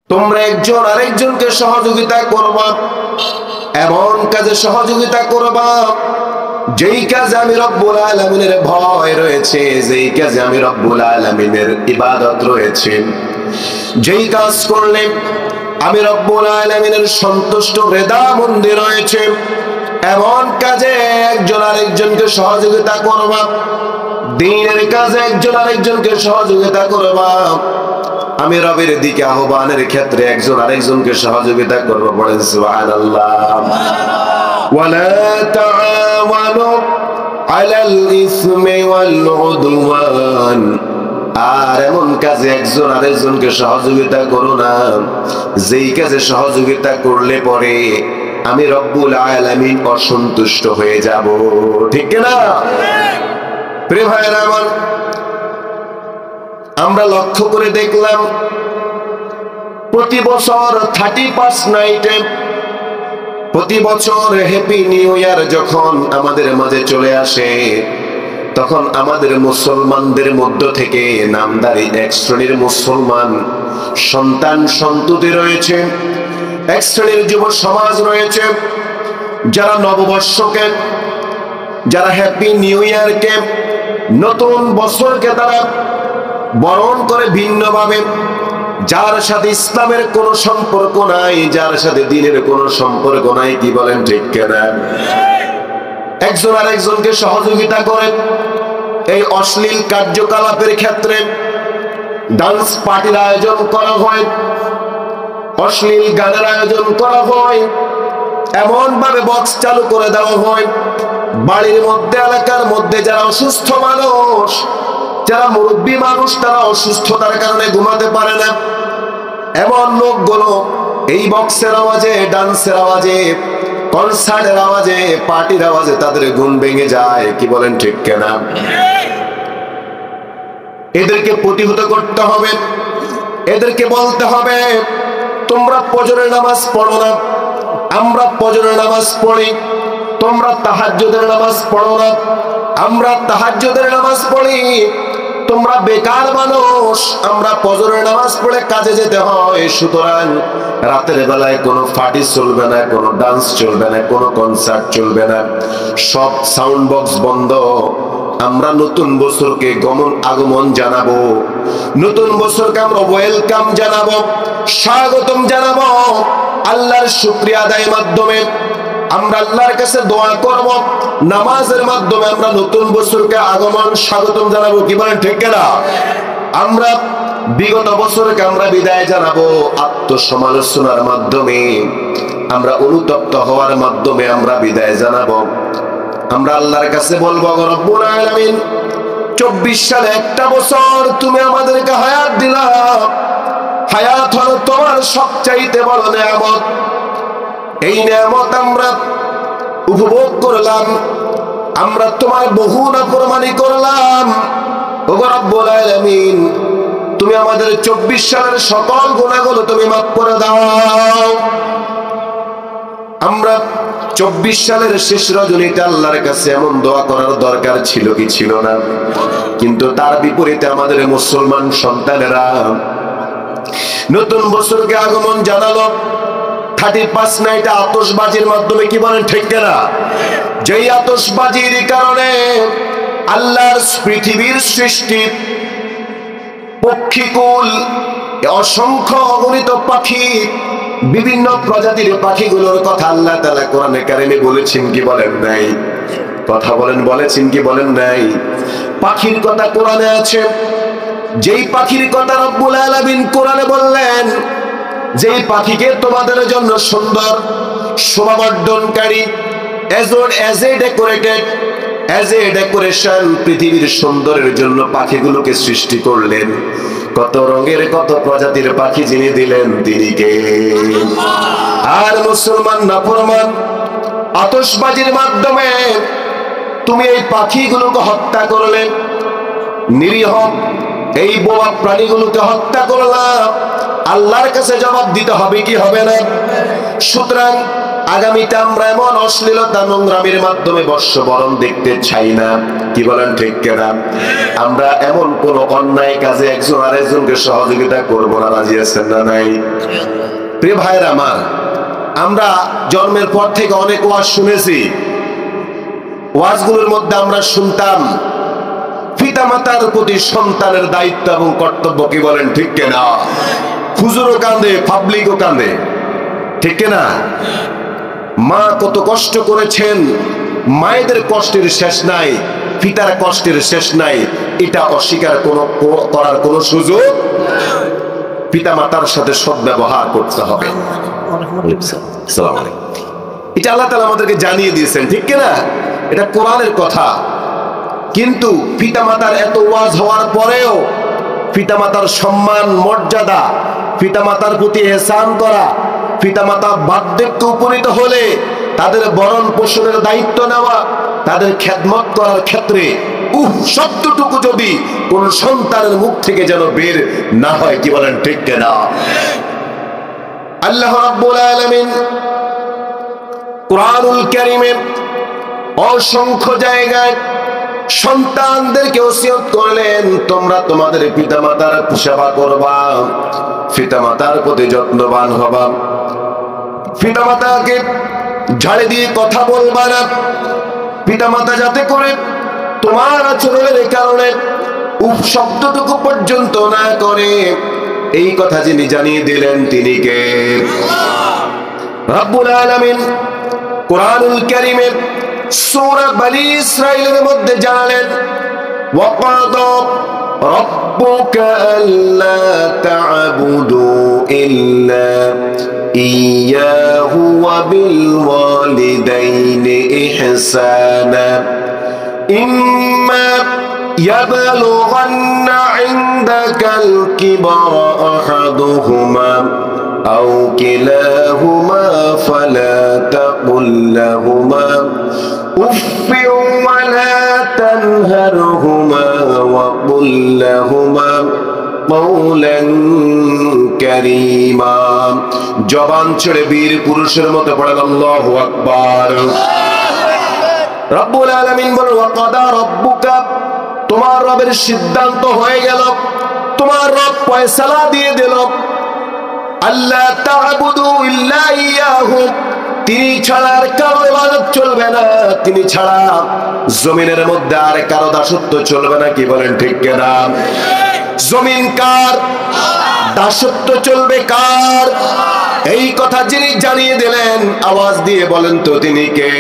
তোমরা একজন আরেকজনকে সহযোগিতা করবা, এমন কাজে সহযোগিতা করবা যেই কাজে আমি রব্বুল আলামিনের ভয় রয়েছে, যেই কাজে আমি রব্বুল আলামিনের ইবাদত রয়েছে, যেই কাজ করলে আমি রব্বুল আলামিনের সন্তুষ্ট রেদামন্দি রয়েছে, এমন কাজে একজন আরেকজনকে সহযোগিতা করবা। দ্বীনের কাজে একজন আরেকজনকে সহযোগিতা করবা। আমি রবের দিকে আহ্বানের ক্ষেত্রে একজন আরেকজনকে সহযোগিতা করব। বলেন সুবহানাল্লাহ। ওয়ালা তাআওয়ানু আলাল ইসমি ওয়াল উদওয়ান। আর এমন কাজে একজন আরেকজনকে সহযোগিতা করো না যেই কাজে সহযোগিতা করলে পরে আমি রব্বুল আলামিন অসন্তুষ্ট হয়ে যাব। ঠিক না? প্রিয় ভাইরা আমার, আমরা লক্ষ্য করে দেখলাম প্রতি বছর 31 নাইটে, প্রতি বছর হ্যাপি নিউ ইয়ার যখন আমাদের মাঝে চলে আসে, তখন আমাদের মুসলমানদের মধ্য থেকে নামদারি এক শ্রেণীর মুসলমান সন্তান সন্ততি রয়েছে, এক শ্রেণীর যুব সমাজ রয়েছে, যারা নববর্ষকে, যারা হ্যাপি নিউ ইয়ারকে, নতুন বছরকে তারা বরণ করে ভিন্নভাবে, যার সাথে ইসলামের কোনো সম্পর্ক নাই, যার সাথে দ্বীনের কোনো সম্পর্ক নাই। কি বলেন ঠিক কিনা? একজন আরেকজনকে সহযোগিতা করে এই অশ্লীল কার্যকলাপের ক্ষেত্রে ডান্স পার্টির আয়োজন করা হয়, অশ্লীল গানের আয়োজন করা হয়, এমন ভাবে বক্স চালু করে দেওয়া হয়, বাড়ির মধ্যে, এলাকার মধ্যে যারা অসুস্থ মানুষ, যারা মুরব্বী মানুষ, তারা অসুস্থতার কারণে ঘুমাতে পারে না, এমন লোকগুলো এই বক্সের আওয়াজে, ডান্সের আওয়াজে, কনসার্টের আওয়াজে, পার্টির আওয়াজে তাদের ঘুম ভেঙে যায়। কি বলেন ঠিক কিনা? এদেরকে প্রতিহত করতে হবে, এদেরকে বলতে হবে তোমরা ফজরের নামাজ পড়ো না, আমরা ফজরের নামাজ পড়ি, তোমরা তাহাজ্জুদের নামাজ পড়ো না, আমরা তাহাজ্জুদের নামাজ পড়ি, তোমরা বেকার মানুষ, আমরা ফজরের নামাজ পড়ে কাজে যেতে হয়। সুতরাং রাতের বেলায় কোনো পার্টি চলবে না, কোনো ডান্স চলবে না, কোনো কনসার্ট চলবে না, সব সাউন্ড বক্স বন্ধ। আমরা নতুন বছরকে আগমন জানাবো, নতুন বছরকে আমরা ওয়েলকাম জানাবো, স্বাগতম জানাবো। আল্লাহর শুকরিয়া আদায়ের মাধ্যমে আমরা আল্লাহর কাছে দোয়া করব, নামাজের মাধ্যমে আমরা নতুন বছরকে আগমন স্বাগতম জানাবো। কি বলেন ঠিক কিনা? আমরা বিগত বছরকে আমরা বিদায় জানাবো আত্মসমালোচনার মাধ্যমে, আমরা অনুতপ্ত হওয়ার মাধ্যমে আমরা বিদায় জানাবো। আমরা আল্লাহর কাছে বলবো, রব্বুল আলামিন 24 সালে একটা বছর তুমি আমাদেরকে হায়াত দিলা, হায়াত হলো তোমার সবচাইতে বড় নিয়ামত। এই নিয়ামত আমরা উপভোগ করলাম, আমরা তোমার বহু নাফরমানি করলাম। ওগো রব্বুল আলামিন, তুমি আমাদের 24 সালের সকল গুনাহগুলো তুমি মাফ করে দাও। আমরা 24 সালের শেষ রজনীতে আল্লাহর কাছে এমন দোয়া করার দরকার ছিল কি ছিল না? কিন্তু তার বিপরীতে আমাদের মুসলমান সন্তানেরা নতুন বছরকে আগমন জানালো 31 নাইটে আতশবাজির মাধ্যমে। কি বলেন ঠিক কিনা? যেই আতশবাজির কারণে আল্লাহর পৃথিবীর সৃষ্টি, পক্ষীকুল, অসংখ্য অগণিত পাখি, বিভিন্ন প্রজাতির পাখিগুলোর কথা আল্লাহ তাআলা কোরআনে কারিমে বলেছেন কি বলেন নাই? কথা বলেন, বলেছেন কি বলেন নাই? পাখির কথা কোরআনে আছে। যেই পাখির কথা রব্বুল আলামিন কোরআনে বললেন, যেই পাখিকে তোমাদের জন্য সুন্দর, শোভাবর্ধনকারী, এজ এ ডেকোরেশন, পৃথিবীর সুন্দরের জন্য পাখিগুলোকে সৃষ্টি করলেন। কত রঙের, কত প্রজাতির পাখি যিনি দিলেন তিনি কে? আর মুসলমান নাফরমান আতশবাজির মাধ্যমে তুমি এই পাখিগুলোকে হত্যা করলে, নিরীহ এই বোবা প্রাণীগুলোকে হত্যা করলাম। আল্লাহর কাছে জবাব দিতে হবে কি হবে না? সুতরাং আগামীতে আমরা এমন অশ্লীলতা নোংরামির মাধ্যমে বর্ষবরণ দেখতে চাই না। কি বলেন ঠিক কিনা? আমরা এমন কোন অন্যায় কাজে একজন আরেকজনকে সহযোগিতা করব না, রাজি আছেন না নাই? প্রিয় ভাইরা আমার, আমরা জন্মের পর থেকে অনেক ওয়াজ শুনেছি। ওয়াজগুলোর মধ্যে আমরা শুনতাম পিতামাতার প্রতি সন্তানের দায়িত্ব এবং কর্তব্য। কি বলেন ঠিক কিনা? হুজুরও কান্দে, পাবলিকও কান্দে, ঠিক কিনা? মা কত কষ্ট করেছেন, মায়েদের কষ্টের শেষ নাই, পিতার কষ্টের শেষ নাই, এটা অস্বীকার করার কোনো সুযোগ। পিতামাতার সাথে সদ্ব্যবহার করতে হবে। এটা আল্লাহ তাআলা আমাদেরকে জানিয়ে দিয়েছেন, ঠিক কিনা? এটা কোরআনের কথা। কিন্তু পিতামাতার এত ওয়াজ হওয়ার পরেও পিতামাতার সম্মান, মর্যাদা, পিতামাতার প্রতি ইহসান করা, পিতামাতা বার্ধক্যে উপনীত হলে তাদের ভরণ পোষণের দায়িত্ব নেওয়া, তাদের খেদমত করার ক্ষেত্রে শব্দটুকু যদি কোন সন্তানের মুখ থেকে যেন বের না হয়। কি বলেন ঠিক কিনা? আল্লাহ রাব্বুল আলামিন কুরআনুল কারীমে অসংখ্য জায়গায় সন্তানদেরকে ওসিয়ত করলেন, তোমরা তোমাদের পিতামাতার সেবা করবা, পিতামাতার প্রতি যত্নবান হবা, পিতামাতাকে ঝাড়ে দিয়ে কথা বলবা না, পিতামাতা যাতে করে তোমার আচরণের কারণে উফ শব্দটুকু পর্যন্ত না করে, এই কথা যিনি জানিয়ে দিলেন তিনি কে? রব্বুল আলামিন কুরআনুল কারীমের সূরা বনী ইসরাঈলের মধ্যে জানালেন, ওয়াকাদা রাব্বুকা আল্লা তা'বুদু ইল্লা ইয়াহু ওয়া বিল ওয়ালিদাইনি ইহসানা ইম্মা ইয়াবলুগান্না ইনদাকাল কিবরা আহাদুহুমা أو كلاهما فلا تقل لهما أف ولا تنهرهما وقل لهما قولا كريما। জবান ছেড়ে বীর পুরুষের মতো পড়েন আল্লাহু আকবার। রব্বুল আলামিন বলেন, ওয়াকাদা রাব্বুকা, তোমার রবের সিদ্ধান্ত হয়ে গেল, তোমার রব ফয়সালা দিয়ে দিল, আল্লাহ তা'বুদু ইল্লা ইয়াহু, তিনি ছাড়া আর কারো ইবাদত চলবে না, তিনি ছাড়া জমিনের মধ্যে আর কারো দাসত্ব চলবে না। কি বলেন ঠিক কিনা? জমিন কার? দাসত্ব চলবে কার? এই কথা যিনি জানিয়ে দিলেন, আওয়াজ দিয়ে বলেন তো তিনি কে?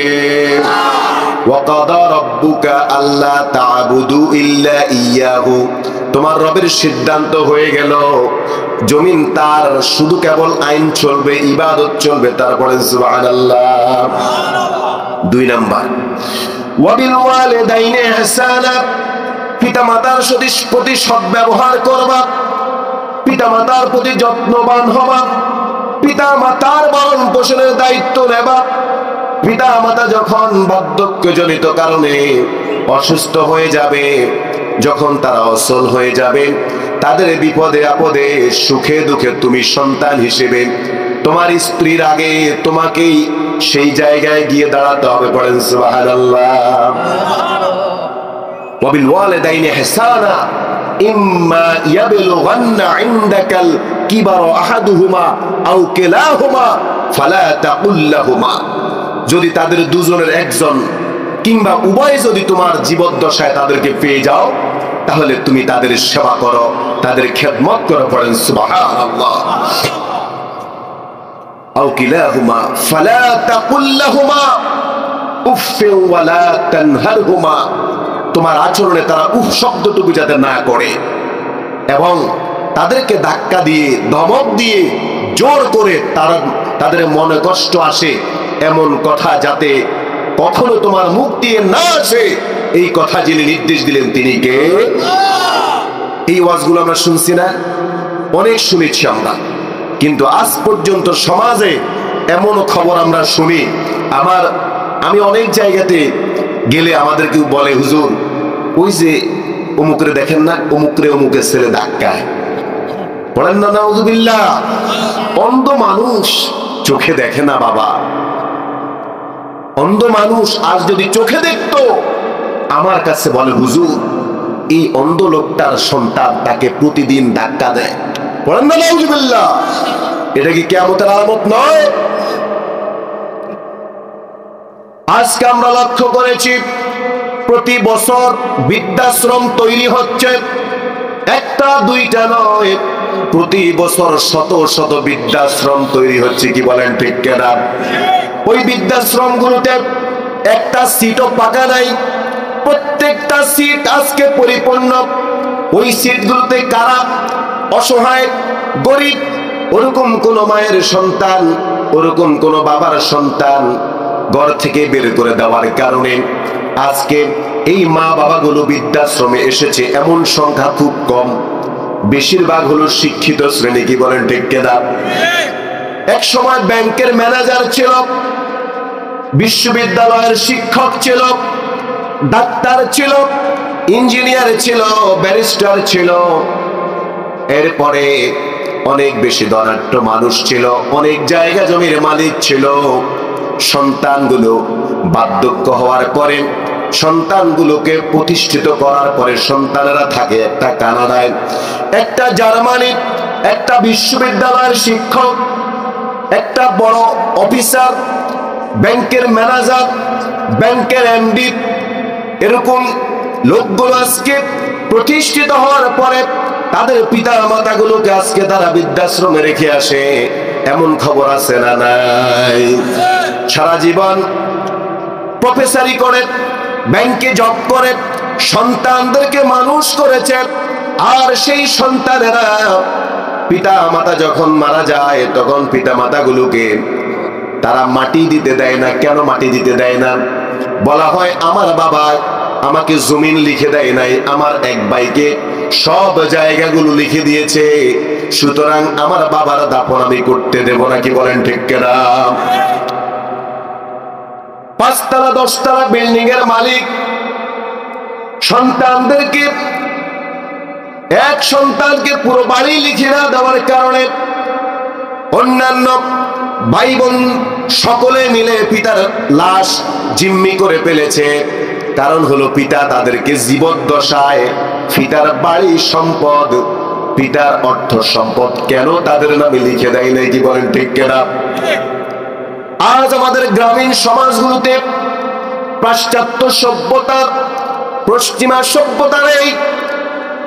ওয়াকাদা রাব্বুকা আল্লা তা'বুদু ইল্লা ইয়াহু, তোমার রবের সিদ্ধান্ত হয়ে গেল, জমিন তার, শুধু কেবল আইন চলবে, ইবাদত চলবে। তারপরে সুবহানাল্লাহ। 2 নাম্বার, ওয়াবিল ওয়ালিদাইনি ইহসানা, পিতামাতার প্রতি সদ্ব্যবহার করবা, পিতামাতার প্রতি যত্নবান হবা, পিতামাতার ভরণ পোষণের দায়িত্ব নেবা। পিতামাতা যখন বার্ধক্যজনিত কারণে অসুস্থ হয়ে যাবে, যখন তারা অচল হয়ে যাবে, তাদের বিপদে আপদে সুখে দুঃখে তুমি সন্তান হিসেবে তোমার স্ত্রীর আগে তোমাকেই সেই জায়গায় গিয়ে দাঁড়াতে হবে। পড়েন সুবহানাল্লাহ। ওয়াবিল ওয়ালিদাইনি ইহসানা ইম্মা ইয়াবলুগান্না ইনদাকাল কিবারা আহাদুহুমা আও কিলাহুমা ফালা তাকুল লাহুমা, যদি তাদের দুজনের একজন কিংবা উভয় যদি তোমার জীবদ্দশায় তাদেরকে পেয়ে যাও, তাহলে তুমি তাদের সেবা করো, তাদের খেদমত করো। পড়েন সুবহানাল্লাহ। আও কিলাহুমা ফালা তাকুল লাহুমা উফ ওয়ালা তানহারহুমা, তোমার আচরণে তারা উফ শব্দটুকু যাতে না করে, এবং তাদেরকে ধাক্কা দিয়ে, ধমক দিয়ে, জোর করে তাদের মনে কষ্ট আসে এমন কথা যাতে কখনো তোমার মুখ দিয়ে না আসে, এই কথা যিনি নির্দেশ দিলেন তিনি কে? এই ওয়াজগুলো আমরা শুনছি না? অনেক শুনেছি আমরা, কিন্তু আজ পর্যন্ত সমাজে এমন খবর আমরা শুনি। আমি অনেক জায়গাতে গেলে আমাদের কেউ বলে, হুজুর ওই যে অমুকরে দেখেন না, অমুকরে অমুকের ছেলে ধাক্কায়। বলেন না নাউজুবিল্লাহ। অন্ধ মানুষ, চোখে দেখে না বাবা, অন্ধ মানুষ আজ যদি চোখে দেখতো, আমার কাছে বলে হুজুর এই অন্ধ লোকটার সন্তান তাকে প্রতিদিন ধাক্কা দেয়। বলেন না নাউজুবিল্লাহ। এটা কি কিয়ামতের আলামত নয়? আজকে আমরা লক্ষ্য করেছি প্রতি বছর বৃদ্ধাশ্রম তৈরি হচ্ছে, একটা দুইটা নয়, প্রতি বছর শত শত বৃদ্ধাশ্রম তৈরি হচ্ছে। কি বলেন ঠিক কিনা? ওই বৃদ্ধাশ্রম গুলোতে একটা সিটও পাকা নাই, প্রত্যেকটা সিট আজকে পরিপূর্ণ। ওই সিটগুলোতে কারা? অসহায় গরিব, ওরকম কোন মায়ের সন্তান, ওরকম কোন বাবার সন্তান ঘর থেকে বের করে দেওয়ার কারণে আজকে এই মা বাবাগুলো বৃদ্ধাশ্রমে এসেছে। এমন সংখ্যা খুব কম, বেশিরভাগ হলো শিক্ষিত শ্রেণী। কি বলেন ঠিক কিনা? এক সময় ব্যাংকের ম্যানেজার ছিল, বিশ্ববিদ্যালয়ের শিক্ষক ছিল, ডাক্তার ছিল, ইঞ্জিনিয়ার ছিল, ব্যারিস্টার ছিল, এরপরে অনেক বেশি ধনাঢ্য মানুষ ছিল, অনেক জায়গা জমির মালিক ছিল। সন্তানগুলো বার্ধক্য হওয়ার পরে, সন্তানগুলোকে প্রতিষ্ঠিত করার পরে সন্তানেরা থাকে একটা কানাডায়, একটা জার্মানি, একটা বিশ্ববিদ্যালয়ের শিক্ষক, একটা বড় অফিসার, ব্যাংকের ম্যানেজার, ব্যাংকের এমডি, এরকম লোকগুলো আজকে প্রতিষ্ঠিত হওয়ার পরে তাদের পিতা মাতাগুলোকে আজকে তারা বৃদ্ধাশ্রমে রেখে আসে। এমন খবর আছে না নাই? সারা জীবন প্রফেসরি করে, ব্যাংকে জব করে, সন্তানদেরকে মানুষ করেছে, আর সেই সন্তানেরা পিতা মাতা যখন মারা যায় তখন পিতা মাতাগুলোকে তারা মাটি দিতে দেয় না। কেন মাটি দিতে দেয় না? বলা হয় আমার বাবা আমাকে জমিন লিখে দেয় নাই, আমার এক ভাইকে সব জায়গাগুলো লিখে দিয়েছে, সুতরাং আমার বাবার দাফন আমি করতে দেব না। কি বলেন ঠিক কিনা? 5 তলা 10 তলা বিল্ডিং এর মালিক সন্তানদেরকে, এক সন্তানকে পুরো বাড়ি লিখে না দেওয়ার কারণে অন্যান্য ভাই বোন সকলে মিলে পিতার লাশ জিম্মি করে ফেলেছে। কারণ হলো পিতা তাদেরকে জীবদ্দশায় পিতার বাড়ি সম্পদ, পিতার অর্থ সম্পদ কেন তাদের নামে লিখে দেয় নাই। কি বলেন ঠিক কিনা? আজ আমাদের গ্রামীণ সমাজগুলোতে পাশ্চাত্য সভ্যতার, পশ্চিমা সভ্যতার এই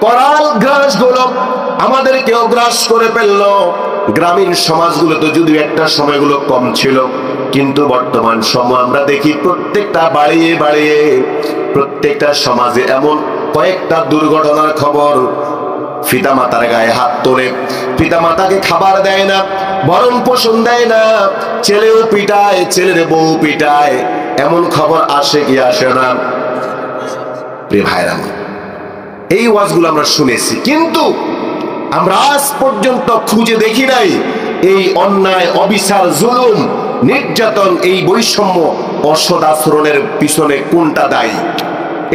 করাল গ্রাসগুলো আমাদেরকেও গ্রাস করে ফেললো। গ্রামীণ সমাজগুলোতে যদিও একটা সময়গুলো কম ছিল, কিন্তু বর্তমান সময় আমরা দেখি প্রত্যেকটা বাড়িয়ে বাড়িয়ে প্রত্যেকটা সমাজে এমন কয়েকটা দুর্ঘটনার খবর। পিতা মাতার গায়ে হাত তোলে, পিতা মাতাকে খাবার দেয় না, ভরণ পোষণ দেয় না, ছেলেও পিটায়, ছেলের বউ পিটায়, এমন খবর আসে কি আসে না? ভাইরা, এই ওয়াজগুলো আমরা শুনেছি, কিন্তু আমরা আজ পর্যন্ত খুঁজে দেখি নাই এই অন্যায়, অবিচার, জুলুম, নির্যাতন, এই বৈষম্য, অসৎ আচরণের পিছনে কোনটা দায়ী।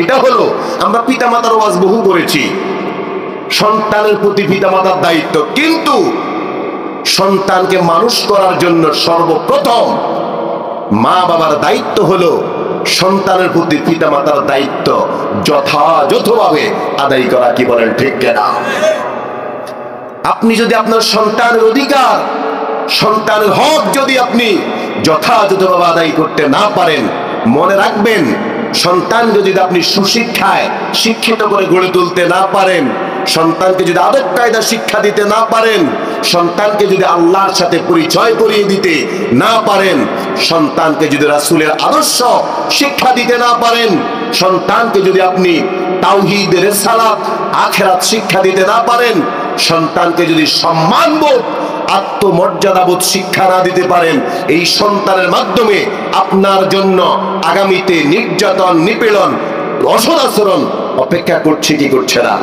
এটা হলো, আমরা পিতামাতার ওয়াজ বহু করেছি, সন্তানের প্রতি পিতামাতার দায়িত্ব, কিন্তু সন্তানকে মানুষ করার জন্য সর্বপ্রথম মা বাবার দায়িত্ব হলো সন্তানের প্রতি পিতামাতার দায়িত্ব যথাযথভাবে আদায় করা। কি বলেন ঠিক কিনা? আপনি যদি আপনার সন্তানের অধিকার, সন্তানের হক যদি আপনি যথাযথভাবে আদায় করতে না পারেন, মনে রাখবেন সন্তান যদি আপনি সুশিক্ষায় শিক্ষিত করে গড়ে তুলতে না পারেন, সন্তানকে যদি আদব কায়দা শিক্ষা দিতে না পারেন, সন্তানকে যদি আল্লাহর সাথে পরিচয় করিয়ে দিতে না পারেন, সন্তানকে যদি রাসূলের আদর্শ শিক্ষা দিতে না পারেন, সন্তানকে যদি আপনি তাওহীদ, রিসালাত, আখিরাত শিক্ষা দিতে না পারেন, সন্তানকে যদি সম্মানবোধ, আত্মমর্যাদাবোধ শিক্ষা না দিতে পারেন, এই সন্তানের মাধ্যমে আপনার জন্য আগামীতে নির্যাতন, নিপীড়ন, অসৎ আচরণ অপেক্ষা করছে কি করছে না?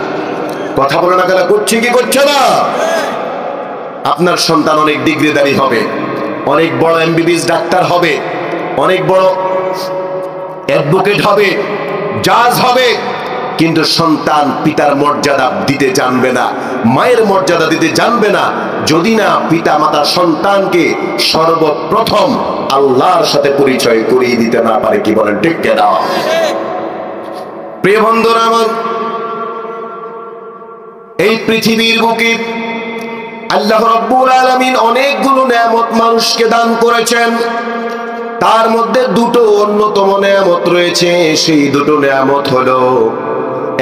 কথা বলে না কেন? করছে কি করছে না? আপনার সন্তান অনেক ডিগ্রিধারী হবে, অনেক বড় এমবিবিএস ডাক্তার হবে, অনেক বড় অ্যাডভোকেট হবে, জাজ হবে, কিন্তু সন্তান পিতার মর্যাদা দিতে জানবে না, মায়ের মর্যাদা দিতে জানবে না। যদি না পিতা মাতা সন্তানকে সর্বপ্রথম আল্লাহর সাথে পরিচয় করিয়ে দিতে না পারে, কি বলেন ঠিক কিনা? প্রিয় বন্ধুরা আমার, এই পৃথিবীর বুকে আল্লাহ রাব্বুল আলামিন অনেকগুলো নেয়ামত মানুষকে দান করেছেন। তার মধ্যে দুটো অন্যতম নেয়ামত রয়েছে। সেই দুটো নেয়ামত হলো,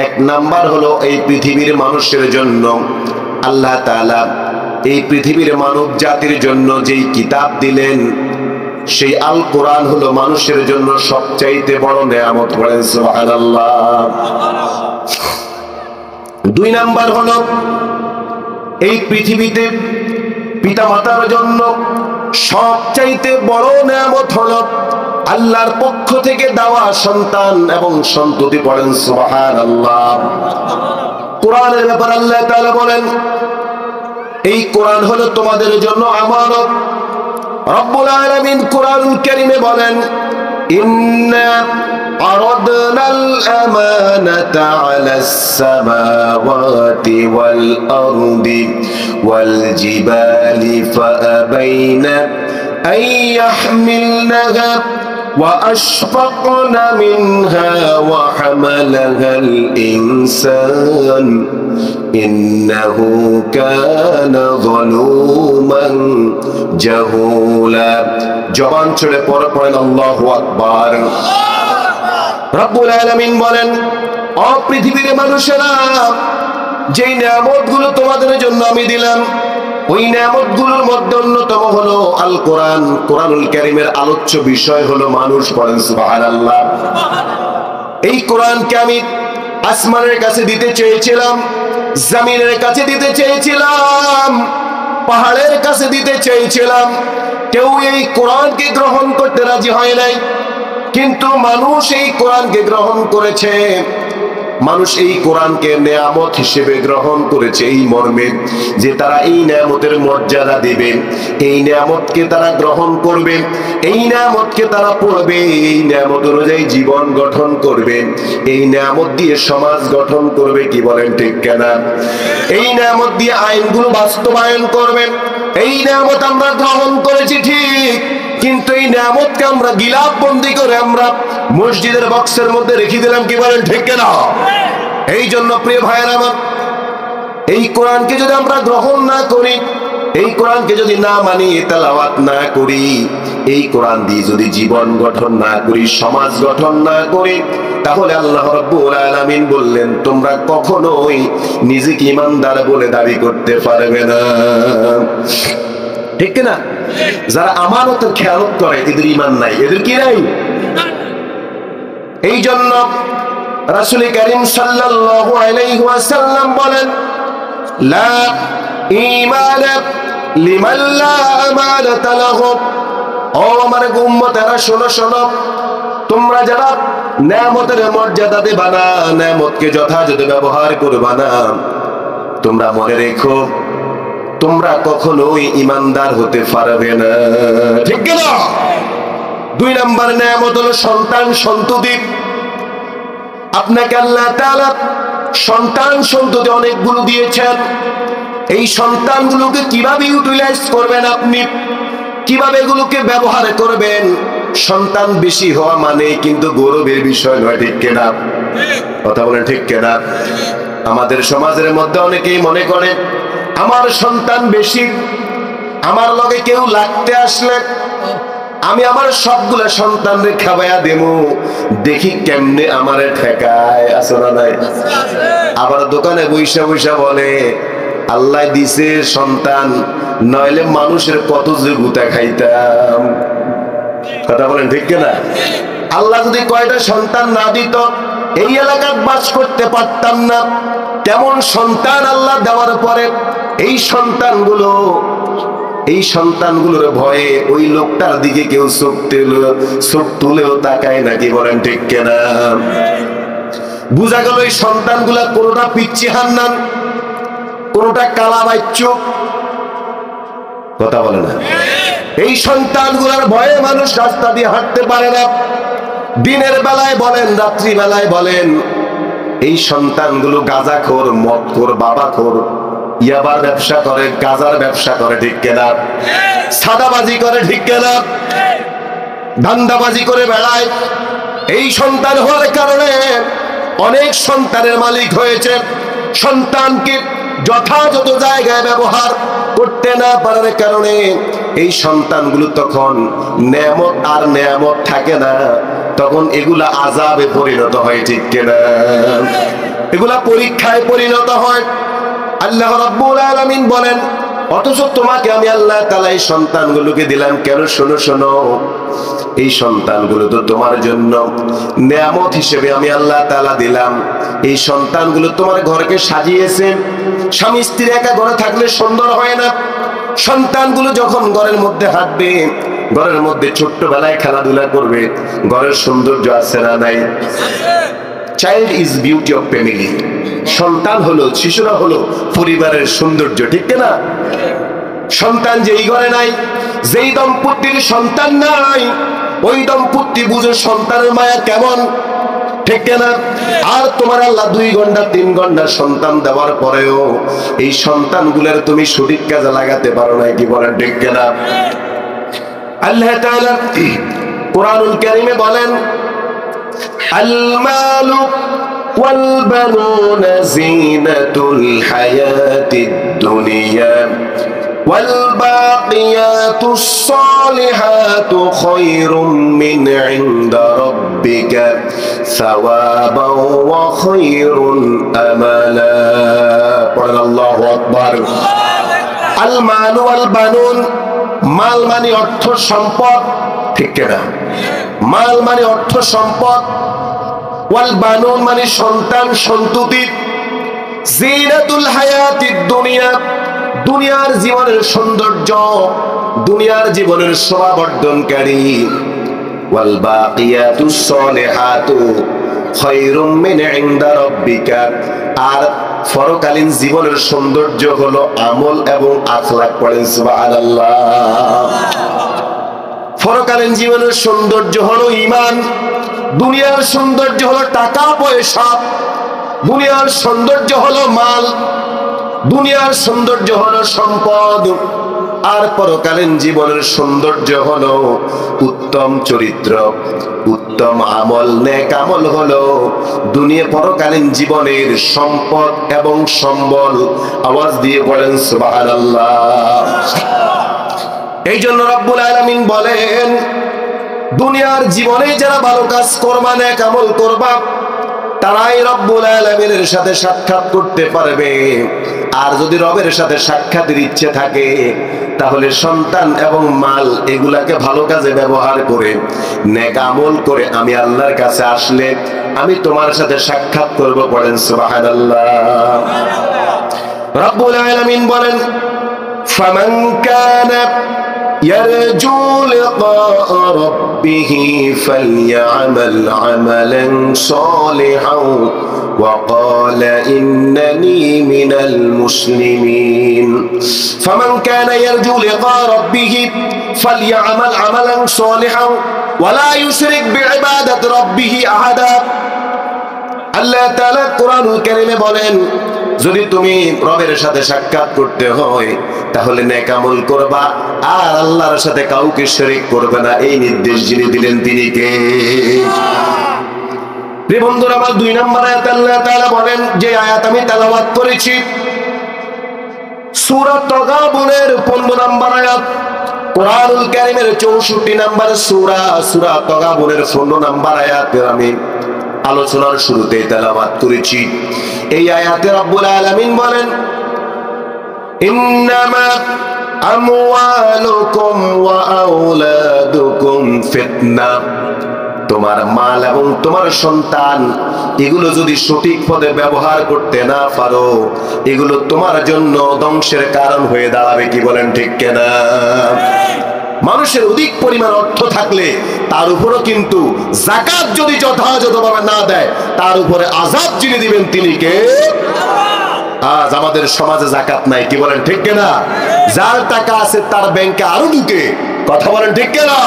এক নাম্বার হলো এই পৃথিবীর মানুষের জন্য আল্লাহ তাআলা এই পৃথিবীর মানব জাতির জন্য যেই কিতাব দিলেন, সেই আল কোরআন হলো মানুষের জন্য সবচাইতে বড় নেয়ামত। বলেন সুবহানাল্লাহ। দুই নাম্বার হলো, এই পৃথিবীতে পিতামাতার জন্য সবচাইতে বড় নেয়ামত হলো আল্লাহর পক্ষ থেকে দেওয়া সন্তান এবং সন্ততি। পড়েন সুবহানাল্লাহ। কোরআনের ব্যাপারে আল্লাহ তাআলা বলেন, এই কোরআন হলো তোমাদের জন্য আমানত। রব্বুল আলামিন কোরআনুল কারীমে বলেন, ইন্না আরাদনাল আমানাতা আলাস সামাওয়াতি ওয়াল আরদি ওয়াল জিবালি ফাআবাইনা আন ইয়াহমিলনাহা وأشفقن منها وحملها الإنسان إنه كان ظلوما جهولا। জবান ছেড়ে পড়েন আল্লাহু আকবার। রব্বুল আলামিন বলেন, ও পৃথিবীর মানুষেরা, যেই নিয়ামতগুলো তোমাদের জন্য আমি দিলাম, ওই নিয়ামতগুলোর মধ্যে অন্যতম হলো আল কোরআন। কোরআনুল কারীমের আলোচ্য বিষয় হলো মানুষ। বলেন সুবহানাল্লাহ। এই কোরআনকে আমি আসমানের কাছে দিতে চেয়েছিলাম, জমিনের কাছে দিতে চেয়েছিলাম, পাহাড়ের কাছে দিতে চেয়েছিলাম, কেউ এই কোরআনকে গ্রহণ করতে রাজি হয় নাই। কিন্তু মানুষ এই কোরআনকে গ্রহণ করেছে। মানুষ এই কোরআনকে নেয়ামত হিসেবে গ্রহণ করেছে এই মর্মে যে তারা এই নেয়ামতের মর্যাদা দেবে, এই নেয়ামতকে তারা গ্রহণ করবে, এই নেয়ামতকে তারা পড়বে, এই নেয়ামত অনুযায়ী জীবন গঠন করবে, এই নেয়ামত দিয়ে সমাজ গঠন করবে। কি বলেন ঠিক কিনা? এই নেয়ামত দিয়ে আইনগুলো বাস্তবায়ন করবে। এই নেয়ামত আমরা গ্রহণ করেছি ঠিক, কিন্তু এই নিয়ামতকে আমরা গিলাপ বন্দি করে আমরা মসজিদের বক্সের মধ্যে রেখে দিলাম। কি বলেন ঠিক কিনা? এই জন্য প্রিয় ভাইয়েরা আমার, এই কোরআনকে যদি আমরা গ্রহণ না করি, এই কোরআনকে যদি না মানি, তেলাওয়াত না করি, এই কোরআন দিয়ে যদি জীবন গঠন না করি, সমাজ গঠন না করি, তাহলে আল্লাহ রাব্বুল আলামিন বললেন, তোমরা কখনোই নিজেকে ঈমানদার বলে দাবি করতে পারবে না। ঠিক না? যারা আমানতের খেয়ালত করে এদের ঈমান নাই, এদের কি নাই? এই জন্য রাসূল কারীম সাল্লাল্লাহু আলাইহি ওয়াসাল্লাম বলেন, লা ঈমান লিমান লা আমানাতা লাহু। ও আমার উম্মতেরা, শোনো শোনো, তোমরা যারা নেয়ামতের মর্যাদা দেবা না, নেয়ামতকে যথাযথ ব্যবহার করবা না, তোমরা মনে রেখো তোমরা কখনোই ঈমানদার হতে পারবে না। ঠিক কি না? দুই নাম্বার নেয়ামত হলো সন্তান সন্ততি। আপনাকে আল্লাহ তাআলা সন্তান সন্ততি অনেকগুলো দিয়েছেন। এই সন্তানগুলোকে কিভাবে ইউটিলাইজ করবেন, আপনি কিভাবে এগুলোকে ব্যবহার করবেন, সন্তান বেশি হওয়া মানে কিন্তু গৌরবের বিষয় নয়। ঠিক কিনা? কথা বলেন ঠিক কিনা? আমাদের সমাজের মধ্যে অনেকেই মনে করে, আমার সন্তান বেশি, আমার লগে কেউ লাগতে আসলে আমি আমার সবগুলা সন্তানদের খাওয়াইয়া দেবো, দেখি কেমনে আমারে ঠেকায়। আছে না নাই? আবার দোকানে বইসা বইসা বলে, আল্লাহ দিছে সন্তান, নইলে মানুষের কত যে গুতা খাইতাম। কথা বলেন ঠিক কিনা? আল্লাহ যদি কয়টা সন্তান না দিত, এই এলাকায় বাস করতে পারতাম না। কেমন সন্তান আল্লাহ দেওয়ার পরে এই সন্তানগুলোর ভয়ে ওই লোকটার দিকে কেউ চোখ তুলেও তাকায় নাকি? বলেন ঠিক কিনা? বুঝা গেল এই সন্তানগুলা কোনটা পিচ্চি হান্নান, কোনটা কালা বাচ্চু। কথা বলে না? এই সন্তানগুলার ভয়ে মানুষ রাস্তা দিয়ে হাঁটতে পারে না। দিনের বেলায় বলেন, রাত্রি বেলায় বলেন, এই সন্তানগুলো গাঁজাখোর, মদখোর, বাবাখোর, ইয়াবার ব্যবসা করে, গাজার ব্যবসা করে, ঠিক কিনা? সাদাবাজি করে, ঠিক কিনা? ধান্দাবাজি করে বেড়ায়। এই সন্তান হওয়ার কারণে অনেক সন্তানের মালিক হয়েছে। সন্তানকে যথাযথ জায়গায় ব্যবহার করতে না পারার কারণে এই সন্তানগুলো তখন নেয়ামত আর নেয়ামত থাকে না, তখন এগুলা আযাবে পরিণত হয়, ঠিক কিনা? এগুলা পরীক্ষায় পরিণত হয়। আল্লাহ রাব্বুল আলামিন বলেন, অথচ তোমাকে আমি আল্লাহ তাআলা এই সন্তানগুলোকে দিলাম কেন? শোনো শোনো, এই সন্তানগুলো তো তোমার জন্য নেয়ামত হিসেবে আমি আল্লাহ তাআলা দিলাম। এই সন্তানগুলো তোমার ঘরকে সাজিয়েছে। স্বামী স্ত্রী একা ঘরে থাকলে সুন্দর হয় না। সন্তানগুলো যখন ঘরের মধ্যে হাঁটবে, ঘরের মধ্যে ছোট্টবেলায় খেলাধুলা করবে, ঘরের সৌন্দর্য আছে না নাই? Child is beauty of family. সন্তান হলো, শিশুরা হলো পরিবারের সৌন্দর্য, ঠিক না? সন্তান যেই ঘরে নাই, যেই দম্পতির সন্তান নাই, ওই দম্পতি বুঝে সন্তানের মায়া কেমন, ঠিক না? আর তোমার আল্লাহ 2 ঘন্টা 3 ঘন্টা সন্তান দেওয়ার পরেও এই সন্তানগুলোর তুমি সঠিক কাজে লাগাতে পারো না, কি বলেন, ঠিক না? আল্লাহ তাআলা কুরআনুল কারীমে বলেন, আল মালু ওয়াল বানুনা যিনাতুল হায়াতিদ দুনিয়া ওয়াল বাকিয়াতুস সালিহাতু খায়রুম মিন ইনদা রাব্বিকা সাওয়াবান ওয়া খায়রুন আমালা। পড়েন আল্লাহু আকবার। আল মাল ওয়াল বানুন, মাল মানে অর্থ সম্পদ, ঠিক না? মাল মানে অর্থ সম্পদ, ওয়াল বানুন মানে সন্তান সন্ততি, জিনাতুল হায়াতিদ দুনিয়া, দুনিয়ার জীবনের সৌন্দর্য, দুনিয়ার জীবনের শোভা বর্ধনকারী, ওয়াল বাকিয়াতুস সালিহাতু খায়রুম মিন ইনদা রাব্বিকা, আর পরকালীন জীবনের সৌন্দর্য হলো আমল এবং আখলাক। পড়েন সুবহানাল্লাহ। পরকালীন জীবনের সৌন্দর্য হলো ঈমান, দুনিয়ার সৌন্দর্য হলো টাকা পয়সা, দুনিয়ার সৌন্দর্য হলো মাল, দুনিয়ার সৌন্দর্য হলো সম্পদ, আর পরকালীন জীবনের সৌন্দর্য হলো উত্তম চরিত্র, উত্তম আমল, নেক আমল হলো দুনিয়া পরকালীন জীবনের সম্পদ এবং সম্বল। আওয়াজ দিয়ে বলেন সুবহানাল্লাহ। এই জন্য রব্বুল আলামিন বলেন, দুনিয়ার জীবনে যারা ভালো কাজ করবা, নেক আমল করবা, তারাই রব্বুল আলামিনের সাথে সাক্ষাৎ করতে পারবে। আর যদি রবের সাথে সাক্ষাতের ইচ্ছে থাকে, তাহলে সন্তান এবং মাল এগুলাকে ভালো কাজে ব্যবহার করে, নেক আমল করে আমি আল্লাহর কাছে আসলে আমি তোমার সাথে সাক্ষাৎ করব। বলেন সুবহানাল্লাহ। রব্বুল আলামিন বলেন, ফামান কানা يرجو لقاء ربه فليعمل عملا صالحا وقال إنني من المسلمين فمن كان يرجو لقاء ربه فليعمل عملا صالحا ولا يشرك بعبادة ربه أحدا। আল্লাহ তাআলা কোরআনুল কারীমে বলেন, যদি তুমি রবের সাথে সাক্ষাৎ করতে হয় তাহলে নেক আমল করবা আর আল্লাহর সাথে কাউকে শরীক করবে না। এই নির্দেশ যিনি দিলেন তিনি কে? বন্ধুরা আমার 2 নম্বর আয়াত আল্লাহ তাআলা বলেন, যে আয়াত আমি তেলাওয়াত করেছি সূরা তাগাবুনের 15 নম্বর আয়াত, কোরআনুল কারীমের 64 নম্বর সূরা, সূরা তাগাবুনের 15 নম্বর আয়াত আমি আলোচনার শুরুতে তেলাওয়াত করেছি। এই আয়াতে রব্বুল আলামিন বলেন, ইন্নামা আমওয়ালুকুম ওয়া আওলাদুকুম ফিতনা, তোমার মাল এবং তোমার সন্তান এগুলো যদি সঠিক পথে ব্যবহার করতে না পারো, এগুলো তোমার জন্য ধ্বংসের কারণ হয়ে দাঁড়াবে। কি বলেন, ঠিক কিনা? মানুষের অধিক পরিমাণ অর্থ থাকলে তার উপরও কিন্তু যাকাত যদি যথাযথভাবে না দেয়, তার উপরে আযাব যিনি দিবেন তিনি কে? আজ আমাদের সমাজে যাকাত নাই। কি বলেন, ঠিক কিনা? যার টাকা আছে তার ব্যাংকে আরো ঢুকে। কথা বলেন, ঠিক কিনা?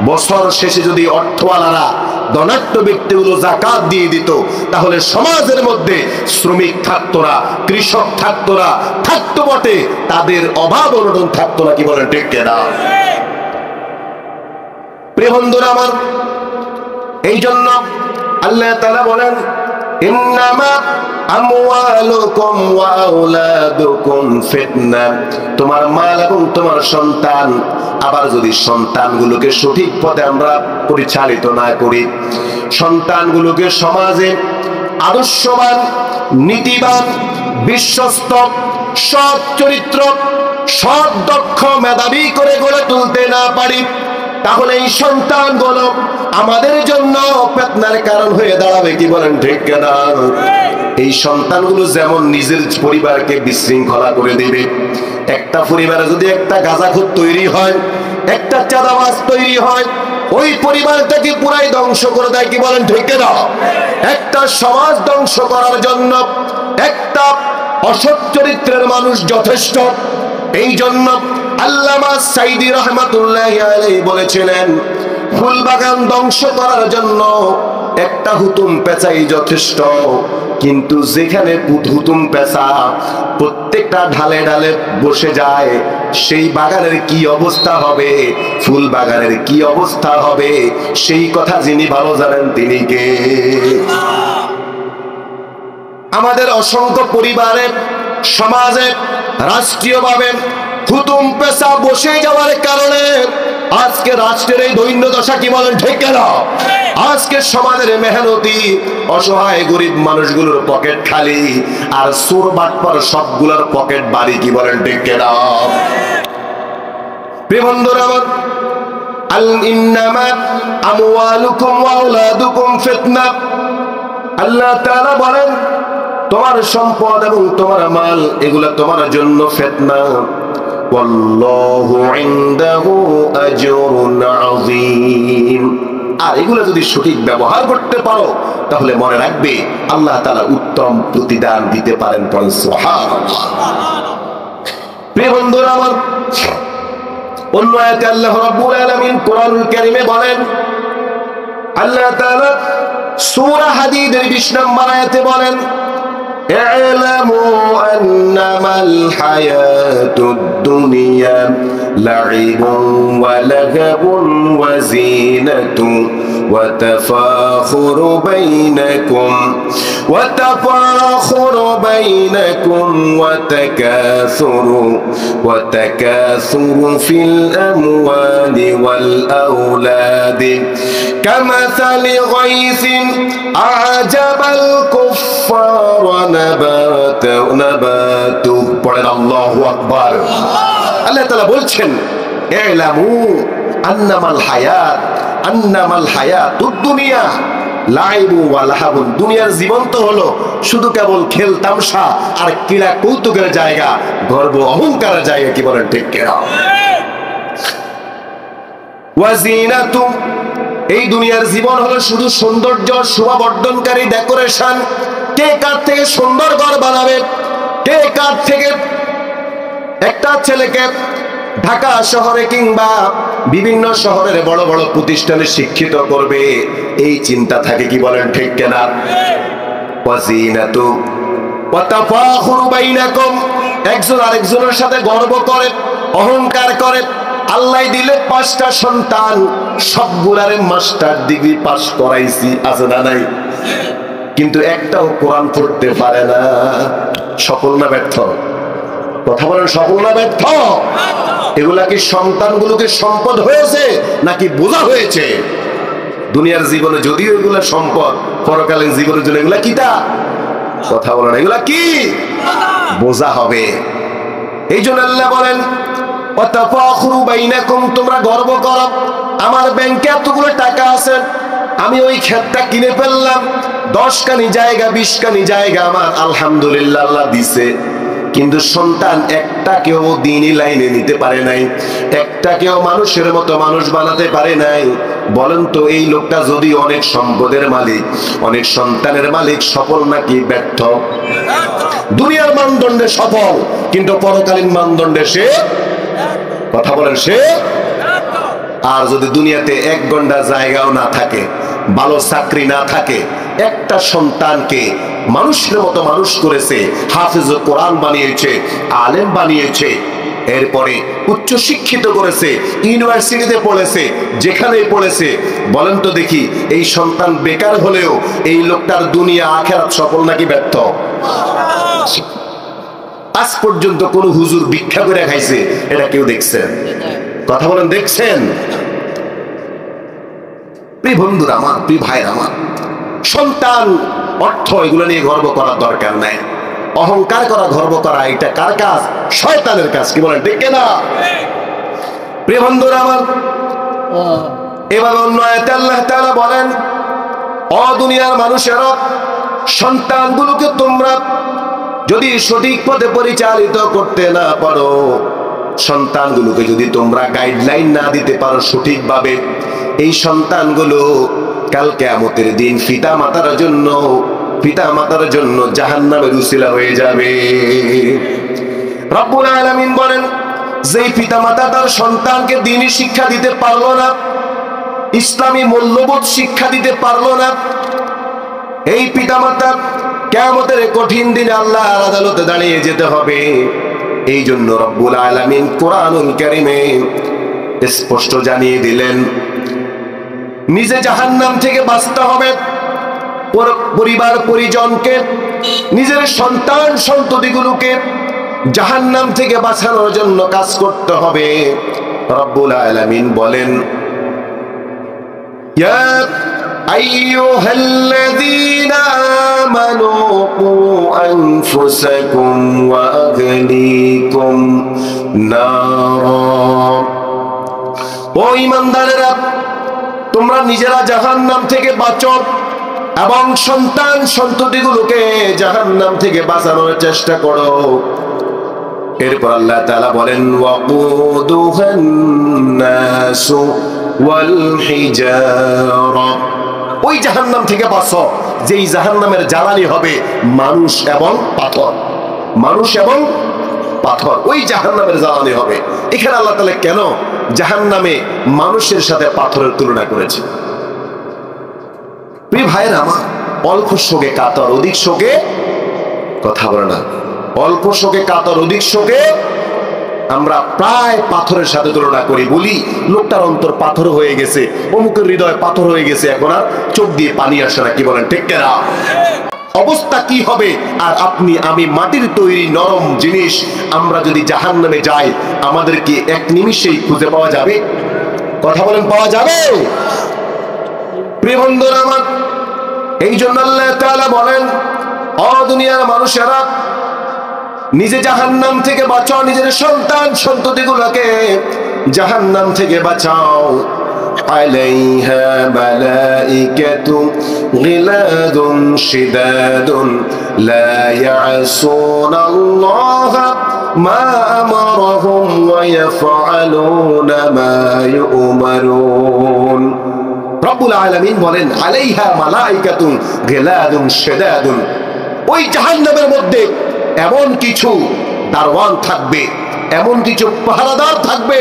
বছর শেষে যদি অর্থওয়ালারা ধনাঢ্য ব্যক্তিগুলো যাকাত দিয়ে দিত, তাহলে সমাজের মধ্যে শ্রমিক থাকতো না, কৃষক থাকতো না, থাকতো বটে, তাদের অভাব অনটন থাকতো না। কি বলেন ঠিক কিনা? প্রিয় বন্ধুরা আমার, এই জন্য আল্লাহ তাআলা বলেন, ইন্নামা আমওয়ালুকুম ওয়া আওলাদুকুম ফিতনা, তোমার মাল এবং তোমার সন্তান, আবার যদি সন্তানগুলোকে সঠিক পথে আমরা পরিচালিত না করি, সন্তানগুলোকে সমাজে আদর্শবান, নীতিবান, বিশ্বস্ত, সৎ চরিত্র, সৎ, দক্ষ, মেধাবী করে গড়ে তুলতে না পারি, তাহলে এই সন্তানগুলো আমাদের জন্য ফিতনার কারণ হয়ে দাঁড়াবে। কি বলেন ঠিক কিনা? এই সন্তানগুলো যেমন নিজের পরিবারকে বিশৃঙ্খলা করে দেবে, একটা পরিবারে যদি একটা গাঁজাখোর তৈরি হয়, একটা চাঁদাবাজ তৈরি হয়, ওই পরিবারটাকে পুরাই ধ্বংস করে দেয়। কি বলেন ঠিক কিনা? একটা সমাজ ধ্বংস করার জন্য একটা অসৎ চরিত্রের মানুষ যথেষ্ট। এই জন্য আল্লামা সাইদি রহমাতুল্লাহি আলাইহি বলেছিলেন, ফুল বাগান ধ্বংস করার জন্য একটা হুতুম পেঁচাই যথেষ্ট, কিন্তু যেখানে হুতুম পেঁচা প্রত্যেকটা ঢালে ঢালে বসে যায়, সেই বাগানের কি অবস্থা হবে, ফুল বাগানের কি অবস্থা হবে, সেই কথা যিনি ভালো জানেন তিনি কে? আমাদের অসংখ্য পরিবারে, সমাজে, রাষ্ট্রীয়ভাবে হুতুম পেশা বসে যাওয়ার কারণে আজকে রাষ্ট্রের এই দৈন্য দশা। কি বলেন ঠিক কিনা? আজকে সমাজের মেহনতি অসহায় গরিব মানুষগুলোর পকেট খালি, আর চোর বাটপার সবগুলোর পকেট বাড়ি। কি বলেন ঠিক কিনা? প্রিয় বন্ধুরা আমার, ইন্নামা আমওয়ালুকুম ওয়া আওলাদুকুম ফিতনা, আল্লাহ তাআলা বলেন, তোমার সম্পদ এবং তোমার মাল এগুলা তোমার জন্য ফিতনা। ওয়াল্লাহু ইনদাহু আজরুন আযীম। আর এগুলা যদি সঠিক ব্যবহার করতে পারো, তাহলে মনে রাখবে আল্লাহ তাআলা উত্তম প্রতিদান দিতে পারেন। পড়েন সুবহানাল্লাহ। প্রিয় বন্ধুরা আমার, অন্য আয়াতে আল্লাহ রাব্বুল আলামিন কোরআনুল কারীমে বলেন, আল্লাহ তাআলা সূরা হাদীদের 20 নম্বর আয়াতে বলেন, اعلموا أنما الحياة الدنيا لعب ولهو وزينة وتفاخر بينكم وتكاثر في الأموال والأولاد كمثل غيث أعجب الكفار نباته পড়েন আল্লাহু আকবার। আল্লাহ তাআলা বলছেন, ইলামু আন্নামাল হায়াতুদ দুনিয়া লাইবু ওয়া লাহাবুন, দুনিয়ার জীবন তো হলো শুধু কেবল খেল তামসা আর ক্রীড়া কৌতুকের জায়গা, গর্ব অহংকারের জায়গা। কি বলেন ঠিক কিনা? ওয়া জিনাতু, এই দুনিয়ার জীবন হলো শুধু সৌন্দর্য, শোভাবর্ধনকারী ডেকোরেশন। কে কার থেকে সুন্দর ঘর বানাবে, কে কার থেকে একটা ছেলেকে ঢাকা শহরে কিংবা বিভিন্ন শহরের বড় বড় প্রতিষ্ঠানে শিক্ষিত করবে, এই চিন্তা থাকে। কি বলেন ঠিক কিনা? ওয়াজিনাতু ওয়া তাফাখুরু বাইনাকুম, একজন আরেকজনের সাথে গর্ব করে, অহংকার করে। আল্লাহ দিলে 5টা সন্তান, সবগুলারে মাস্টার ডিগ্রি পাস করাইছি, আছে না নাই? কিন্তু একটাও কোরআন পড়তে পারে না। সফল না ব্যর্থ? কথা বলেন, সফল না ব্যর্থ? এগুলা কি সন্তানগুলোকে সম্পদ হয়েছে নাকি বোঝা হয়েছে? দুনিয়ার জীবনে যদিও এগুলা সম্পদ, পরকালীন জীবনের জন্য এগুলা কিটা? কথা বলেন, এগুলা কি? বোঝা হবে। এই জন্য আল্লাহ বলেন, ওয়াতাফাখুরু বাইনাকুম, তোমরা গর্ব করো, আমার ব্যাংকে এতগুলো টাকা আছে, আমি ওই ক্ষেতটা কিনে ফেললাম, 10 কানি জায়গা, 20 কানি জায়গা আমার আলহামদুলিল্লাহ আল্লাহ দিছে। কিন্তু সন্তান একটাকেও দ্বীনি লাইনে নিতে পারে নাই, একটাকেও মানুষের মতো মানুষ বানাতে পারে নাই। বলেন তো, এই লোকটা যদি অনেক সম্পদের মালিক, অনেক সন্তানের মালিক, সফল নাকি ব্যর্থ? দুনিয়ার মানদণ্ডে সফল, কিন্তু পরকালীন মানদণ্ডে সে, কথা বলেন, সে। আর যদি দুনিয়াতে 1 ঘন্টা জায়গাও না থাকে, ভালো চাকরি না থাকে, একটা সন্তানকে মানুষের মতো মানুষ করেছে, হাফেজ কোরআন বানিয়েছে, আলেম বানিয়েছে, এরপরে উচ্চ শিক্ষিত করেছে, ইউনিভার্সিটিতে পড়েছে, যেখানেই পড়েছে, বলেন তো দেখি এই সন্তান বেকার হলেও এই লোকটার দুনিয়া আখিরাত সফল নাকি ব্যর্থ? আজ পর্যন্ত কোন হুজুর ভিক্ষা করে খাইছে এটা কেউ দেখছেন? কথা বলেন, দেখছেন? প্রিয় বন্ধুরা আমার, প্রিয় ভাইরা আমার, সন্তান, অর্থ, এগুলো নিয়ে গর্ব করার দরকার নাই। অহংকার করা, গর্ব করা, এটা কার কাজ? শয়তানের কাজ। কি বলেন, ঠিক না? প্রিয় বন্ধুরা আমার, এবার অন্য আয়াতে আল্লাহ তাআলা বলেন, ও দুনিয়ার মানুষেরা, সন্তানগুলোকে তোমরা যদি সঠিক পথে পরিচালিত করতে না পারো, সন্তানগুলোকে যদি তোমরা গাইডলাইন না দিতে পারো সঠিকভাবে, এই সন্তানগুলো কাল কিয়ামতের দিন পিতা মাতার জন্য জাহান্নামের উসিলা হয়ে যাবে। রব্বুল আলামিন বলেন, যেই পিতা মাতা তার সন্তানকে দ্বীনি শিক্ষা দিতে পারলো না, ইসলামী মূল্যবোধ শিক্ষা দিতে পারলো না, এই পিতা মাতা কিয়ামতের কঠিন দিনে আল্লাহর আদালতে দাঁড়িয়ে যেতে হবে। এই জন্য রব্বুল আলামিন কোরআনুল কারীমে স্পষ্ট জানিয়ে দিলেন, নিজে জাহান্নাম থেকে বাঁচতে হবে, পরিবার পরিজনকে, নিজের সন্তান সন্ততিগুলোকে জাহান্নাম থেকে বাঁচানোর জন্য কাজ করতে হবে। রব্বুল আলামিন বলেন, ইয়া আইয়ুহাল্লাযীনা আমানু কু আনফুসাকুম ওয়া আহলিকুম নারা। ও ঈমানদারেরা, তোমরা নিজেরা জাহান্নাম থেকে বাঁচো এবং সন্তান সন্ততিগুলোকে জাহান্নাম থেকে বাঁচানোর চেষ্টা করো। এরপর আল্লাহ তাআলা বলেন, ওয়াকুদুহান নাসু ওয়াল হিজারা। ওই জাহান্নাম থেকে বাঁচো যেই জাহান্নামের জ্বালানি হবে মানুষ এবং পাথর। মানুষ এবং পাথর, ওই জাহান্নামের জ্বালানি হবে। এখানে আল্লাহ তাআলা কেন জাহান্নামে মানুষের সাথে পাথরের তুলনা করেছে? প্রিয় ভাইয়েরা আমার, অল্প শোকে কাতর, অধিক শোকে কথা বলে না। অল্প শোকে কাতর, অধিক শোকে আমরা প্রায় পাথরের সাথে তুলনা করি, বলি লোকটার অন্তর পাথর হয়ে গেছে, অমুকের হৃদয় পাথর হয়ে গেছে, এখন আর চোখ দিয়ে পানি আসে না। কি বলেন, ঠিক না? অবস্থা কি হবে? আর আপনি আমি মাটির তৈরি নরম জিনিস, আমরা যদি জাহান্নামে যাই আমাদেরকে এক নিমিষেই খুঁজে পাওয়া যাবে? কথা বলেন, পাওয়া যাবে? প্রিয় বন্ধুরা আমার, এই জন্য আল্লাহ তাআলা বলেন, ও দুনিয়ার মানুষেরা, নিজে জাহান্নাম থেকে বাঁচাও, নিজের সন্তান সন্ততিগুলোকে জাহান্নাম থেকে বাঁচাও। আলাইহা মালাইকাতুন গিলাদুন শিদাদুন লা ইয়াসুনাল্লাহা মা আমারহুম ওয়া ইয়াফআলুনা মা ইউমারুন। রব্বুল আলামিন বলেন, আলাইহা মালাইকাতুন গিলাদুন শিদাদুন। ওই জাহান্নামের মধ্যে এমন কিছু দারওয়ান থাকবে, এমন কিছু পাহারাদার থাকবে,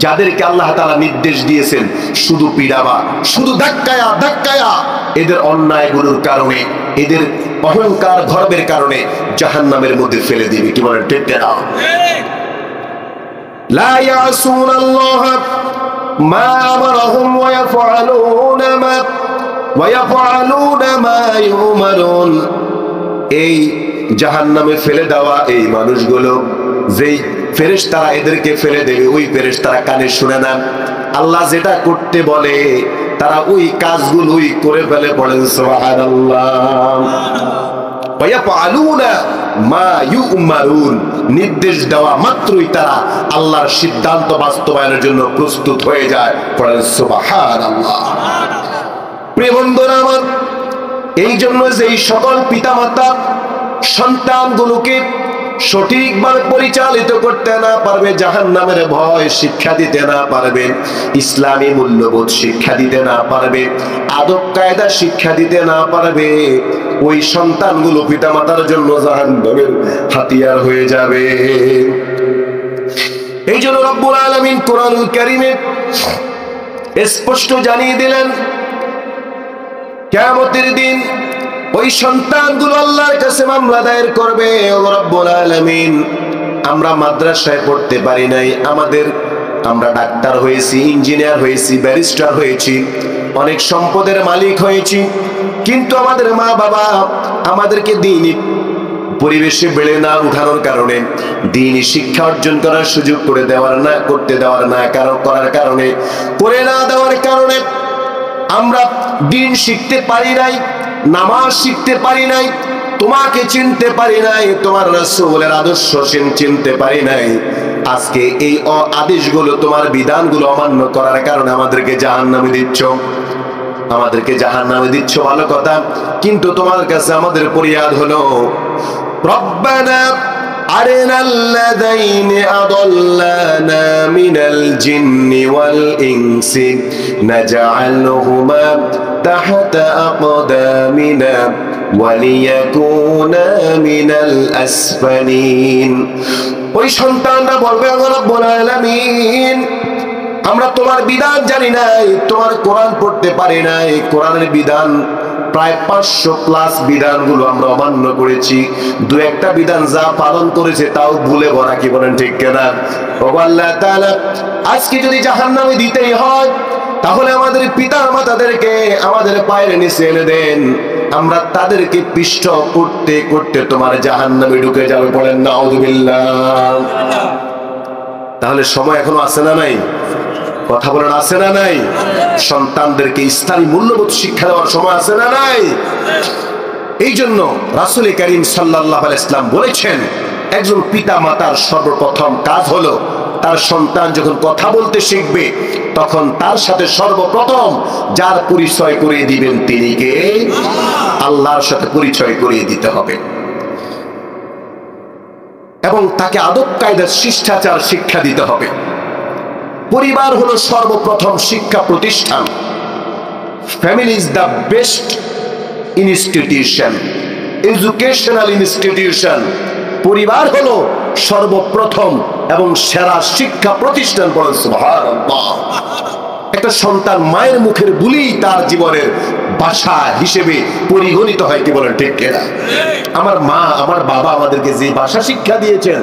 যাদেরকে আল্লাহ তাআলা নির্দেশ দিয়েছেন শুধু পিড়াবা, শুধু ধাক্কায়া ধাক্কায়া এদের অন্যায়গুলোর কারণে, এদের অহংকার গর্বের কারণে জাহান্নামের মধ্যে ফেলে দিবে। কি বলেন, ঠিক না? লা ইয়াসুনাল্লাহা মা আমারহুম ওয়া ইয়াফআলুনা মা ইউমারুন। এই জাহান্নামে ফেলে দেওয়া এই মানুষগুলো, যেই ফেরেশতারা এদেরকে ফেলে দেবে, ওই ফেরেশতারা কানে শুনে না, আল্লাহ যেটা করতে বলে তারা ওই কাজগুলোই করে ফেলে। পড়েন সুবহানাল্লাহ। ওয়া ইয়াফআলুনা মা ইউমারুন। নির্দেশ দেওয়া মাত্রই তারা আল্লাহর সিদ্ধান্ত বাস্তবায়নের জন্য প্রস্তুত হয়ে যায়। পড়েন সুবহানাল্লাহ। প্রিয় বন্ধুরা আমার, এই জন্য যেই সকল পিতামাতা সন্তানগুলোকে সঠিকভাবে পরিচালিত করতে না পারবে, জাহান্নামের ভয় শিক্ষা দিতে না পারবে, ইসলামী মূল্যবোধ শিক্ষা দিতে না পারবে, আদব কায়দা শিক্ষা দিতে না পারবে, ওই সন্তানগুলো পিতামাতার জন্য জাহান্নামের হাতিয়ার হয়ে যাবে। এই জন্য রব্বুল আলামিন কোরআনুল কারীমে স্পষ্ট জানিয়ে দিলেন, কিয়ামতের দিন ওই সন্তানগুলো আল্লাহর কাছে মামলা দায়ের করবে, ও রব্বুল আলামিন, আমরা মাদ্রাসায় পড়তে পারি নাই, আমরা ডাক্তার হয়েছি, ইঞ্জিনিয়ার হয়েছি, ব্যারিস্টার হয়েছি, অনেক সম্পদের মালিক হয়েছি, কিন্তু আমাদের মা বাবা আমাদেরকে দ্বীনি পরিবেশে বেড়ে না উঠানোর কারণে, দ্বীনি শিক্ষা অর্জন করার সুযোগ করে করতে দেওয়ার কারণে আমরা দ্বীন শিখতে পারি নাই, নামাজ শিখতে পারি নাই, তোমাকে চিনতে পারি নাই, তোমার রাসূলের আদর্শ চিনতে পারি নাই। আজকে এই আদেশগুলো, তোমার বিধানগুলো অমান্য করার কারণে আমাদেরকে জাহান্নামে দিচ্ছ, ভালো কথা, কিন্তু তোমার কাছে আমাদের ফরিয়াদ হলো, রব্বানা আরিনাল্লাযাইনি আদাল্লানা মিনাল জিন্নি ওয়াল ইনসি নাজআলহুমা তাহতা আকদামিনা ওয়ালিয়াকুনা মিনাল আসফালিন। ওই সন্তানরা বলবে, ও রব্বুল আলামিন, আমরা তোমার বিধান জানি নাই, তোমার কোরআন পড়তে পারি নাই, কোরআনের বিধান প্রায় 500+ বিধানগুলো আমরা অমান্য করেছি, দু একটা বিধান যা পালন করেছে তাও ভুলে ভরা, কি বলেন ঠিক কিনা? ও আল্লাহ তাআলা, আজকে যদি জাহান্নামে দিতেই হয় তাহলে আমাদের পিতা মাতাদেরকে আমাদের পায়ের নিচে এনে দেন, আমরা তাদেরকে পিষ্ট করতে করতে তোমার জাহান্নামে ঢুকে যাবে, বলেন নাউযুবিল্লাহ। তাহলে সময় এখনো আছে না নাই? কথা বলেন, আছে না নাই? সন্তানদেরকে ইসলামী মূল্যবোধ শিক্ষা দেওয়ার সময় আছে না নাই? এই জন্য রাসূল করিম সাল্লাল্লাহু আলাইহি ওয়াসাল্লাম বলেছেন, একজন পিতা মাতার সর্বপ্রথম কাজ হলো তার সন্তান যখন কথা বলতে শিখবে তখন তার সাথে সর্বপ্রথম যার পরিচয় করিয়ে দিবেন তিনি কে? আল্লাহর সাথে পরিচয় করিয়ে দিতে হবে এবং তাকে আদব কায়দা শিষ্টাচার শিক্ষা দিতে হবে। পরিবার হলো সর্বপ্রথম শিক্ষা প্রতিষ্ঠান। Family is the best institution, educational institution. পরিবার হলো সর্বপ্রথম এবং সেরা শিক্ষা প্রতিষ্ঠান। বলেন সুবহানাল্লাহ। একটা সন্তান মায়ের মুখের বুলি তার জীবনের ভাষা হিসেবে পরিগণিত হয়, কি বলেন ঠিক কিনা? আমার মা, আমার বাবা আমাদেরকে যে ভাষা শিক্ষা দিয়েছেন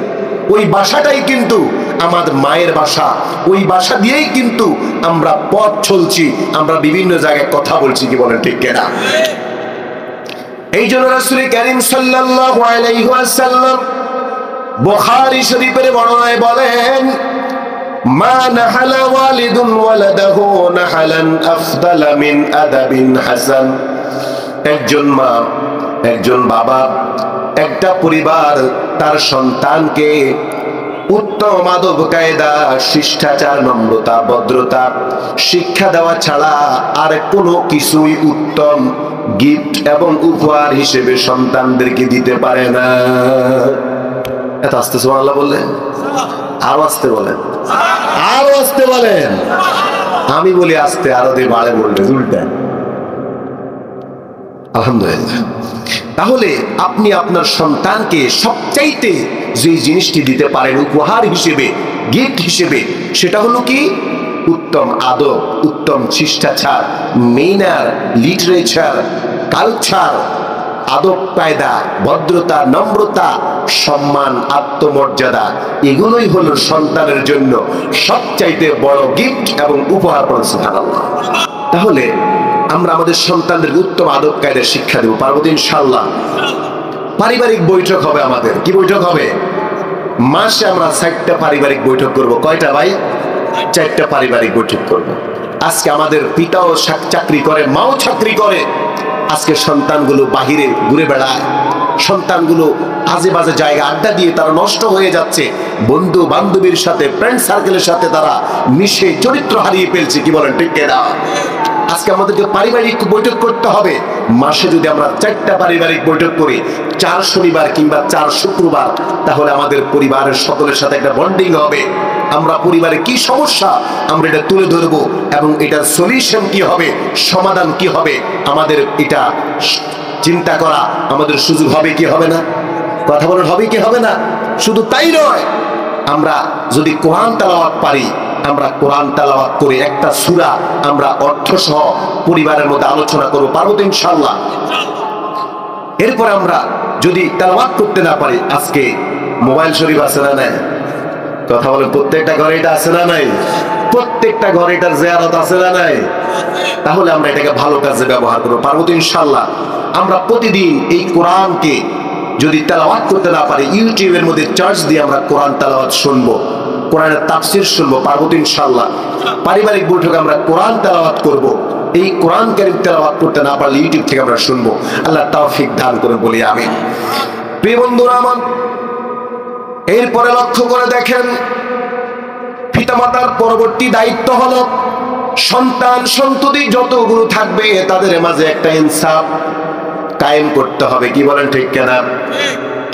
ওই ভাষাটাই কিন্তু আমাদের মায়ের ভাষা, ওই ভাষা দিয়েই কিন্তু আমরা পথ চলছি, আমরা বিভিন্ন জায়গায় কথা বলছি, কি বলেন ঠিক কিনা? এই জন্য রাসূল করিম সাল্লাল্লাহু আলাইহি ওয়াসাল্লাম বুখারী শরীফের বর্ণনায় বলেন, মা নাহালা ওয়ালিদুন ওয়ালাদাহু নাহালান আফদালা মিন আদাবিন হাসান। একজন মা, একজন বাবা, একটা পরিবার তার সন্তানকে উত্তম আদব কায়দা, শিষ্টাচার, নম্রতা, ভদ্রতা শিক্ষা দেওয়া ছাড়া আর কোনো কিছুই উত্তম গিফট এবং উপহার হিসেবে সন্তানদেরকে দিতে পারে না। এত আস্তে সুবহানাল্লাহ বললেন, আরো আস্তে বলেন, আরো আস্তে বলেন। আমি বলি আস্তে, আরো দিয়ে বাড়ে বললেন, উল্টা। আলহামদুলিল্লাহ। তাহলে আপনি আপনার সন্তানকে সবচাইতে যে জিনিসটি দিতে পারেন উপহার হিসেবে, গিফট হিসেবে, সেটা হলো কি? উত্তম আদব, উত্তম শিষ্টাচার, ম্যানার, লিটারেচার, কালচার, আদব কায়দা, ভদ্রতা, নম্রতা, সম্মান, আত্মমর্যাদা, এগুলোই হলো সন্তানের জন্য সবচাইতে বড় গিফট এবং উপহার। সুবহানাল্লাহ। তাহলে আমরা আমাদের সন্তানদের উত্তম আদব কায়দার শিক্ষা দেব, পারবো ইনশাআল্লাহ। পারিবারিক বৈঠক হবে আমাদের। কি বৈঠক হবে? মাসে আমরা 4টা পারিবারিক বৈঠক করব। কয়টা ভাই? 4টা পারিবারিক বৈঠক করব। আজকে আমাদের পিতাও চাকরি করে, মাও চাকরি করে, আজকে সন্তানগুলো বাহিরে ঘুরে বেড়ায়, সন্তানগুলো আজে বাজে জায়গা আড্ডা দিয়ে তারা নষ্ট হয়ে যাচ্ছে, বন্ধু বান্ধবীর সাথে, ফ্রেন্ড সার্কেলের সাথে তারা মিশে চরিত্র হারিয়ে ফেলছে, কি বলেন ঠিক কিনা? আজকে আমাদেরকে পারিবারিক বৈঠক করতে হবে। মাসে যদি আমরা 4টা পারিবারিক বৈঠক করি, 4 শনিবার কিংবা 4 শুক্রবার, তাহলে আমাদের পরিবারের সকলের সাথে একটা বন্ডিং হবে। আমরা পরিবারে কি সমস্যা আমরা এটা তুলে ধরবো এবং এটার সলিউশন কি হবে, সমাধান কি হবে, আমাদের এটা চিন্তা করা আমাদের সুযোগ হবে কি হবে না? কথা বলেন, হবে কি হবে না? শুধু তাই নয়, আমরা যদি কোরআন তেলাওয়াত পারি, আমরা কোরআন তেলাওয়াত করে একটা সূরা আমরা অর্থ সহ পরিবারের মধ্যে আলোচনা করব, পারবো তো ইনশাআল্লাহ। এরপরে আমরা যদি তেলাওয়াত করতে না পারি, আজকে মোবাইল শরীফ আছে না নাই? কথা বলে, প্রত্যেকটা ঘরে এটা আছে না নাই? প্রত্যেকটা ঘরে এটার জিয়ারত আছে না নাই? তাহলে আমরা এটাকে ভালো কাজে ব্যবহার করবো, পারবো তো ইনশাআল্লাহ। আমরা প্রতিদিন এই কোরআনকে যদি তেলাওয়াত করতে না পারি, ইউটিউবের মধ্যে চার্জ দিয়ে আমরা কোরআন তেলাওয়াত শুনবো, কোরআনের তাফসীর শুনবো, পারবো তো ইনশাআল্লাহ। পারিবারিক বৈঠকে আমরা কোরআন তেলাওয়াত করব। এই কোরআন কারীম তেলাওয়াত করতে না পারলে ইউটিউব থেকে আমরা শুনবো। আল্লাহ তৌফিক দান করে বলি আমিন। প্রিয় বন্ধুরা আমার, এরপরে লক্ষ্য করে দেখেন, পিতামাতার পরবর্তী দায়িত্ব হলো সন্তান সন্ততি যতগুলো থাকবে তাদের মাঝে একটা ইনসাফ কায়েম করতে হবে। কি বলেন, ঠিক কিনা?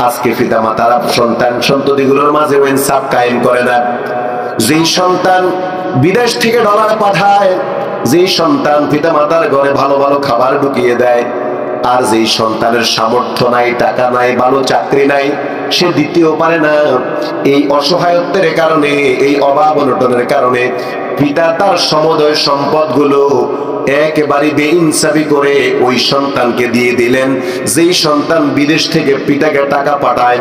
আজকে পিতামাতারা সন্তান সন্ততিগুলোর মাঝে ইনসাফ কায়েম করে না। যেই সন্তান বিদেশ থেকে ডলার পাঠায়, যেই সন্তান পিতামাতার ঘরে ভালো ভালো খাবার ঢুকিয়ে দেয়, আর যেই সন্তানের সামর্থ্য নাই, টাকা নাই, ভালো চাকরি নাই, সে দিতেও পারে না। এই অসহায়ত্বের কারণে, এই অভাব অনটনের কারণে পিতা তার সমুদয় সম্পদগুলো একেবারে বেইনসাফি করে ওই সন্তানকে দিয়ে দিলেন। যেই সন্তান বিদেশ থেকে পিতাকে টাকা পাঠায়,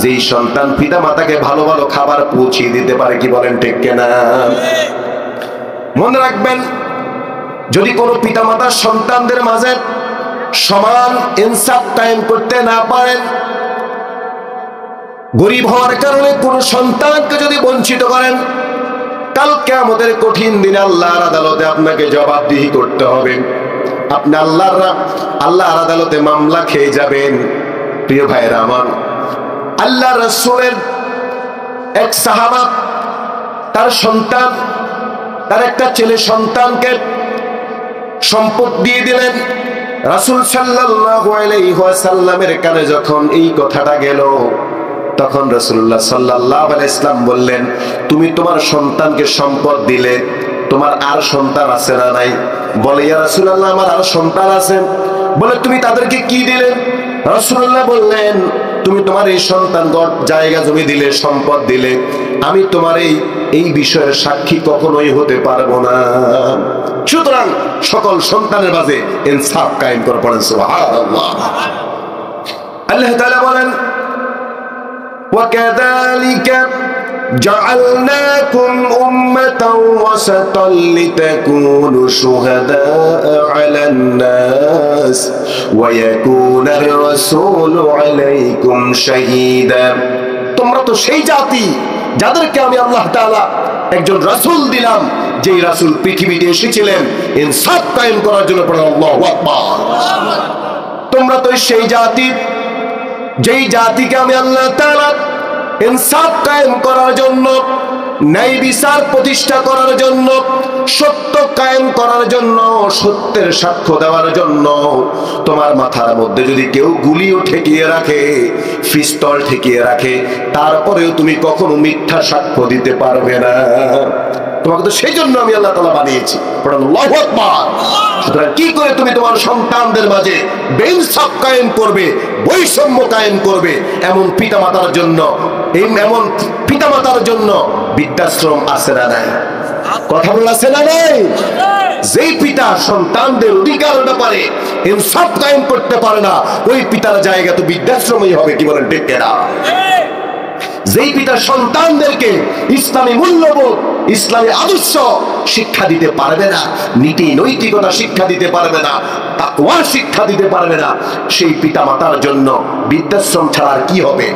যেই সন্তান পিতা মাতাকে ভালো ভালো খাবার পৌঁছে দিতে পারে। কি বলেন, ঠিক কিনা? মনে রাখবেন, যদি কোনো পিতামাতা সন্তানদের মাঝে সমান ইনসাফ কায়েম করতে না পারেন, গরিব হওয়ার কারণে কোন সন্তানকে যদি বঞ্চিত করেন, কাল কিয়ামতের কঠিন দিনে আল্লাহর আদালতে আপনাকে জবাবদিহি করতে হবে। আপনি আল্লাহর আদালতে মামলা খেয়ে যাবেন। প্রিয় ভাইরা আমার, আল্লাহ রাসূলের এক সাহাবা তার সন্তান, তার একটা ছেলে সন্তানকে সম্পদ দিয়ে দিলেন। রাসূল সাল্লাল্লাহু আলাইহি ওয়াসাল্লামের কানে যখন এই কথাটা গেল, তখন রাসূলুল্লাহ সাল্লাল্লাহু আলাইহি ওয়াসাল্লাম বললেন, তুমি তোমার সন্তানকে সম্পদ দিলে, তোমার আর সন্তান আছে না নাই? বলে, ইয়া রাসূলুল্লাহ, আমার আর সন্তান আছে। বলে, তুমি তাদেরকে কি দিলে? রাসূলুল্লাহ বললেন, তুমি তোমার এই সন্তানগণ জায়গা জমি দিলে, সম্পদ দিলে, আমি তোমার এই বিষয়ের সাক্ষী কখনোই হতে পারবো না। সুতরাং সকল সন্তানের মাঝে ইনসাফ কায়েম করে পড়েন সুবহানাল্লাহ। আল্লাহ তাআলা বলেন, وَكَذَلِكَ جَعَلْنَاكُمْ أُمَّةً وَسَطًا لِتَكُونُوا شُهَدَاءَ عَلَى النَّاسِ وَيَكُونَ الرَّسُولُ عَلَيْكُمْ شَهِيدًا। তোমরা তো সেই জাতি যাদেরকে আমি আল্লাহ তাআলা একজন রাসূল দিলাম, যেই রাসূল পৃথিবীতে এসেছিলেন ইনসাফ কায়েম করার জন্য। পড়ো আল্লাহু আকবার। তোমরা তো সেই জাতি, যেই জাতিকে আমি আল্লাহ তাআলা ইনসাফ কায়েম করার জন্য, ন্যায় বিচার প্রতিষ্ঠা করার জন্য, সত্য কায়েম করার জন্য, সত্যের সাক্ষ্য দেওয়ার জন্য। তোমার মাথার মধ্যে যদি কেউ গুলিও ঠেকিয়ে রাখে, পিস্তল ঠেকিয়ে রাখে, তারপরেও তুমি কখনো মিথ্যা সাক্ষ্য দিতে পারবে না। তোমাকে তো সেই জন্য আমি আল্লাহ তাআলা বানিয়েছি। আল্লাহু আকবার। সুতরাং কি করে তুমি তোমার সন্তানদের মাঝে বেইনসাফ কায়েম করবে, বৈষম্য কায়েম করবে, এমন পিতামাতার জন্য বৃদ্ধাশ্রম আছে না নাই? কথা বলা আছে না নাই? যেই পিতা সন্তানদের অধিকার ব্যাপারে ইনসাফ কায়েম করতে পারে না, ওই পিতার জায়গা তো বৃদ্ধাশ্রমই হবে। কি বলেন, ঠিক কিনা? যেই পিতা সন্তানদেরকে ইসলামী মূল্যবোধ, ইসলামী আদর্শ শিক্ষা দিতে পারবে না, নীতি নৈতিকতা শিক্ষা দিতে পারবে না, তাকওয়া শিক্ষা দিতে পারবে না, সেই পিতা মাতার জন্য বৃদ্ধাশ্রম ছাড়া কি হবে?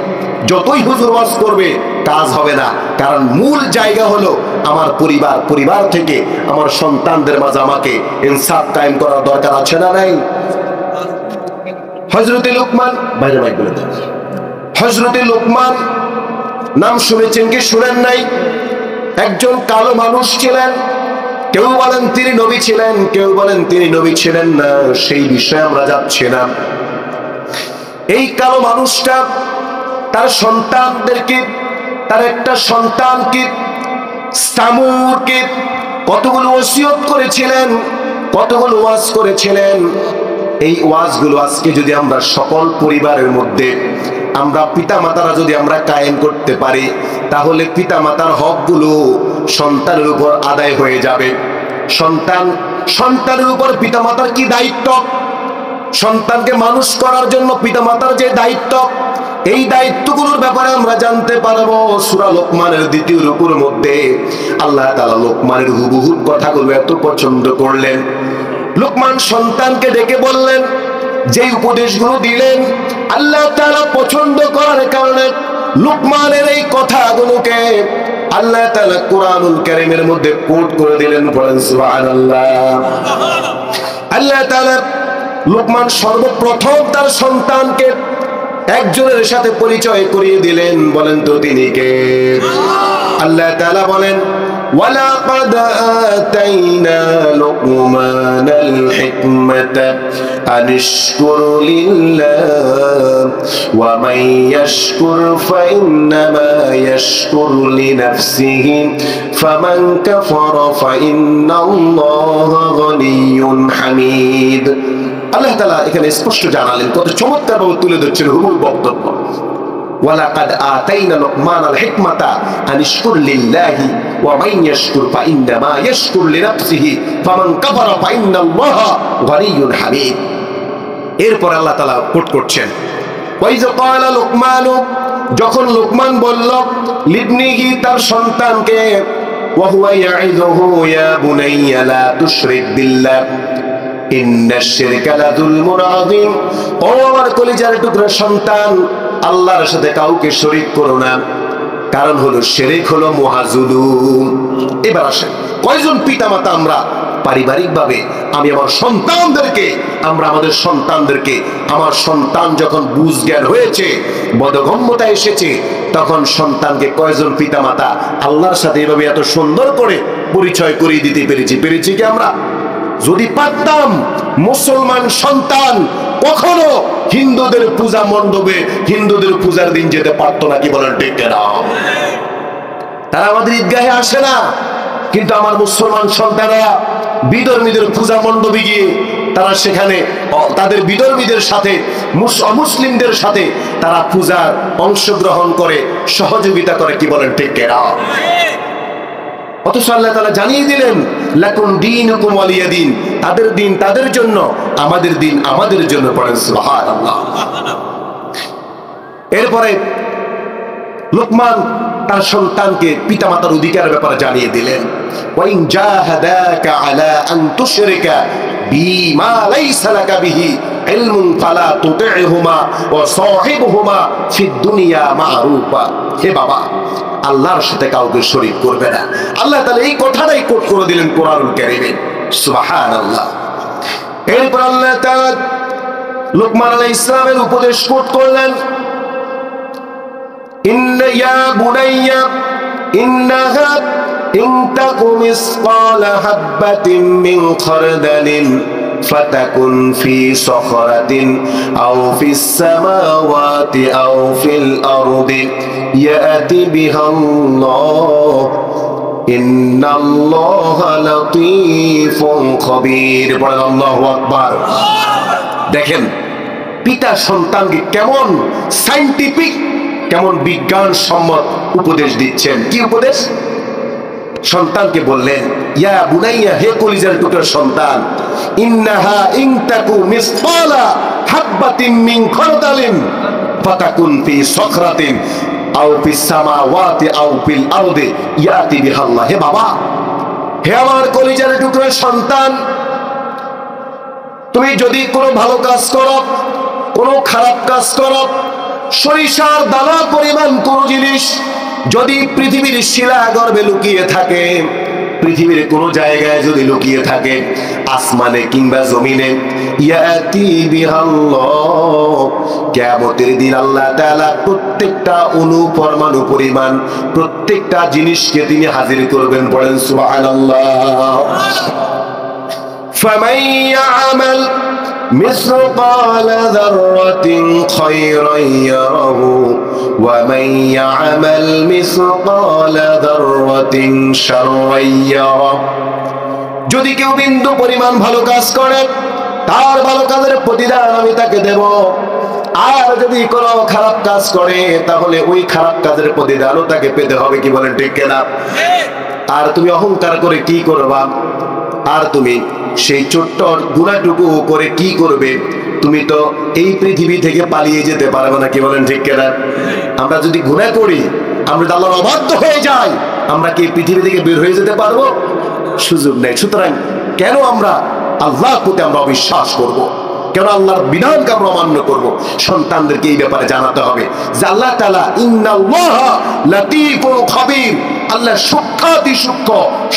যতই হুজুর ওয়াজ করবে কাজ হবে না। কারণ মূল জায়গা হলো আমার পরিবার থেকে আমার সন্তানদের মাঝে আমাকে ইনসাফ কায়েম করার দরকার আছে না নাই? হযরতে লোকমান, বাইরে মাইক বলে দেন, হযরতে লোকমান নাম শুনেছেন কি শুনেন নাই? একজন কালো মানুষ ছিলেন। কেউ বলেন তিনি নবী ছিলেন, কেউ বলেন তিনি নবী ছিলেন না, সেই বিষয়ে আমরা যাচ্ছি না। এই কালো মানুষটা তার সন্তানদেরকে, তার একটা সন্তানকে সামুরকে কতগুলো ওসিয়ত করেছিলেন, কতগুলো ওয়াজ করেছিলেন। এই ওয়াজগুলো আজকে যদি আমরা সকল পরিবারের মধ্যে আমরা পিতামাতারা যদি আমরা কায়েম করতে পারি, তাহলে পিতামাতার হকগুলো সন্তানের উপর আদায় হয়ে যাবে। সন্তানের উপর পিতামাতার কি দায়িত্ব, সন্তানকে মানুষ করার জন্য পিতামাতার যে দায়িত্ব, এই দায়িত্বগুলোর ব্যাপারে আমরা জানতে পারবো। সূরা লোকমানের 2য় রুকুর মধ্যে আল্লাহ তাআলা লোকমানের হুবহু কথাগুলো এত পছন্দ করলেন। লোকমান সন্তানকে ডেকে বললেন, যে উপদেশগুলো দিলেন আল্লাহ তাআলা পছন্দ করার কারণে লোকমানের এই কথাগুলোকে আল্লাহ তাআলা কুরআনুল কারীমের মধ্যে কোট করে দিলেন। বলেন সুবহানাল্লাহ। আল্লাহ তাআলা লোকমান সর্বপ্রথম তার সন্তানকে একজনের সাথে পরিচয় করিয়ে দিলেন। বলেন তো তিনি কে? আল্লাহ তাআলা বলেন, ওয়ালাকাদ আতাইনা লুকমানাল হিকমাতা আনিশকুর লিল্লাহ ওয়া মান ইয়াশকুর ফাইন্নামা ইয়াশকুরু লিনাফসিহি ফামান কাফারা ফাইন্নাল্লাহা গনিয়্যুন হামিদ। আল্লাহ তাআলা এখানে স্পষ্ট জানালেন, কত চমৎকারভাবে তুলে ধরছেন হুবহু বক্তব্য। ওয়ালাকাদ আতাইনা লুকমানাল হিকমাতা আনিশকুর লিল্লাহি ওয়া মান ইয়াশকুর ফাইন্নামা ইয়াশকুরু লিনাফসিহি ফামান কাফারা ফাইন্নাল্লাহা গনিয়্যুন হামিদ। এরপর আল্লাহ তাআলা কোট করছেন, ওয়াইজ ক্বালা লুকমান, যখন লোকমান বলল লিবনিহি তার সন্তানকে, ওয়া হুয়া ইয়াইযুহু ইয়া বুনাইয়া লা তুশরিক বিল্লাহ ইন্নাশ শিরকা লাযুলমুন আযীম। ও আমার কলিজার টুকরা সন্তান, আল্লাহর সাথে কাউকে শরীক করো না, কারণ হলো শিরক হলো মহাজুলুম। এবার আসেন, কয়জন পিতামাতা আমরা পারিবারিকভাবে আমি আমার সন্তানদেরকে, আমরা আমাদের সন্তানদেরকে, আমার সন্তান যখন বুঝ জ্ঞান হয়েছে, বোধগম্যতা এসেছে, তখন সন্তানকে কয়জন পিতামাতা আল্লাহর সাথে এভাবে এত সুন্দর করে পরিচয় করিয়ে দিতে পেরেছি কি আমরা? যদি পারতাম, মুসলমান সন্তান কখনো হিন্দুদের পূজা মণ্ডপে হিন্দুদের পূজার দিন যেতে পারতো না। কি বলেন ঠিক না? তারা আমাদের ঈদগাহে আসে না, কিন্তু আমার মুসলমান সন্তানরা বিধর্মীদের পূজা মণ্ডপে গিয়ে তারা সেখানে তাদের বিধর্মীদের সাথে অমুসলিমদের সাথে তারা পূজার অংশগ্রহণ করে, সহযোগিতা করে। কি বলেন ঠিক না? অথচ আল্লাহ তাআলা জানিয়ে দিলেন, লাকুম দীনুকুম ওয়ালিয়া দীন, তাদের দিন তাদের জন্য, আমাদের দিন আমাদের জন্য। পড়েন সুবহানাল্লাহ। এরপরে লোকমান তার সন্তানকে পিতামাতার অধিকারের ব্যাপারে জানিয়ে দিলেন, ওয়া ইন জাহাদাকা আলা আন তুশরিকা বিমা লাইসা লাকা বিহি ইলমুন ফালা তুতি'হুমা ওয়া সাহিবহুমা ফিদ দুনিয়া মা'রুফা। হে বাবা, আল্লাহর সাথে কাউকে শরীক করবে না। আল্লাহ তাআলা এই কথাটাই কোট করে দিলেন কোরআনুল কারীমে। সুবহানাল্লাহ। এরপর আল্লাহ তাআলা লোকমান আলাইহিস সালামের উপদেশ কোট করলেন, ইন্না ইয়া বুনাইয়া ইন্নাহা ইন তাকু মিসকালা হাববাতিন মিন খারদালিন ফাতাকুন ফি সখরাতিন আও ফিস সামাওয়াতি আও ফিল আরদি ইয়াতি বিহাল্লাহ ইন্নাল্লাহা লাতীফুন খবীর। বলেন আল্লাহু আকবার। দেখেন পিতা সন্তানকে কেমন সায়েন্টিফিক, কেমন বিজ্ঞানসম্মত উপদেশ দিচ্ছেন। কি উপদেশ? সন্তানকে বললেন, ইয়া বুনাইয়া, হে কলিজার টুকরার সন্তান, ইন্নাহা ইন তাকু মিসকালা হাববাতিন মিন খারদালিন ফাতাকুন ফি সখরাতিন আও ফিস সামাওয়াতি আও ফিল আরদি ইয়াতি বিহাল্লাহ। হে বাবা, হে আমার কলিজার টুকরার সন্তান, তুমি যদি কোনো ভালো কাজ করো, কোনো খারাপ কাজ করো, সরিষার দানা পরিমাণ কোন জিনিস যদি পৃথিবীর শিলা গর্ভে লুকিয়ে থাকে, পৃথিবীর কোন জায়গায় যদি লুকিয়ে থাকে, আসমানে কিংবা জমিনে, ইয়াতি বিহাল্লাহ, কিয়ামতের দিন আল্লাহ তাআলা প্রত্যেকটা অণু পরমাণু পরিমাণ প্রত্যেকটা জিনিসকে তিনি হাজির করবেন। বলেন সুবহানাল্লাহ। ফামান ইয়ামাল مثقال ذرة خيرا يره ومن يعمل مثقال ذرة شرا يره। যদি কেউ বিন্দু পরিমাণ ভালো কাজ করে, তার ভালো কাজের প্রতিদান আমি তাকে দেব। আর যদি কোনো খারাপ কাজ করে তাহলে ওই খারাপ কাজের প্রতিদানও তাকে পেতে হবে, কি বলেন ঠিক কিনা? আর তুমি অহংকার করে কি করবা? আর তুমি সেই ছোট্ট গুনাহটুকু করে কি করবে? তুমি তো এই পৃথিবী থেকে পালিয়ে যেতে পারবে না, কি বলেন ঠিক কিনা? আমরা যদি গুনাহ করি, আমরা আল্লাহর অবাধ্য হয়ে যাই, আমরা কি পৃথিবী থেকে বের হয়ে যেতে পারবো? সুযোগ নেই। সুতরাং কেন আমরা আল্লাহর প্রতি আমরা অবিশ্বাস করব? কেন আল্লাহর বিধানকে আমরা অমান্য করব? সন্তানদেরকে এই ব্যাপারে জানাতে হবে যে আল্লাহ তাআলা ইন্নাল্লাহা লাতীফুল খাবীর, আল্লাহ সূক্ষ্মাতি সূক্ষ্ম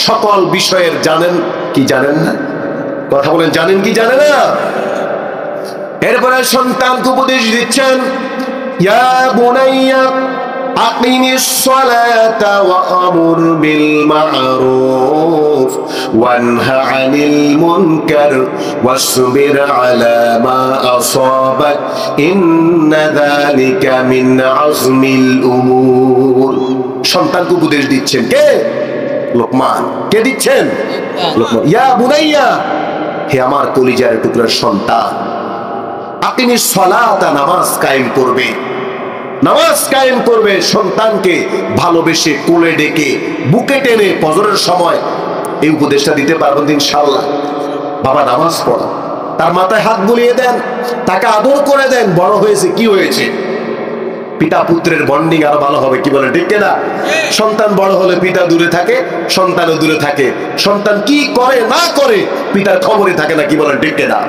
সকল বিষয়ের জানেন। কি জানেন না? কথা বলেন, জানেন কি জানেন না? এরপরে সন্তানকে উপদেশ দিচ্ছেন, ইয়া বুনাইয়া আকিমিস সালাতা ওয়া আমুর বিল মা'রুফ ওয়ানহা আনিল মুনকার ওয়াসবির আলা মা আসাবাক ইন্না যালিকা মিন আযমিল উমুর। সন্তানকে উপদেশ দিচ্ছেন কে? লোকমান। কে দিচ্ছেন? লোকমান। ইয়া বুনাইয়া, হে আমার কলিজার টুকরার সন্তান, আকিমিস সালাতা, নামাজ কায়েম করবে। নামাজ কায়েম করবে। সন্তানকে ভালোবেসে কোলে ডেকে বুকে টেনে ফজরের সময় এই উপদেশটা দিতে পারবেন ইনশাআল্লাহ। বাবা নামাজ পড়ো, তার মাথায় হাত বুলিয়ে দেন, তাকে আদর করে দেন। বড় হয়েছে, কি হয়েছে? পিতা পুত্রের বন্ডিং আরো ভালো হবে, কি বলে ঠিক না? সন্তান বড় হলে পিতা দূরে থাকে, সন্তানও দূরে থাকে। সন্তান কি করে না করে পিতার খবরই থাকে না, কি বলে ঠিক না?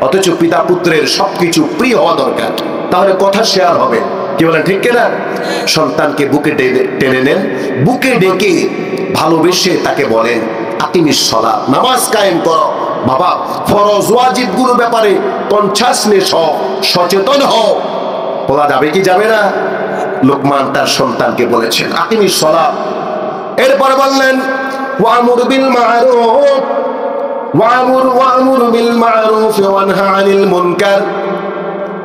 অথচ পিতা পুত্রের সবকিছু প্রিয় হওয়া দরকার, তাহলে কথা শেয়ার হবে, কি বলেন ঠিক কিনা? সন্তানকে বুকে টেনে নেন, বুকে ডেকে ভালোবেসে তাকে বলেন আকিমিস সালাত, নামাজ কায়েম করো। বাবা ফরজ ওয়াজিব গুলো ব্যাপারে কনসাসনেস হও, সচেতন হও। বলা যাবে কি যাবে না? লোকমান তার সন্তানকে বলেছেন আকিমিস সালাত। এরপর বললেন ওয়ামুর বিল মা'রুফ ওয়ামুর বিল মা'রুফ ওয়ানহা আনিল মুনকার।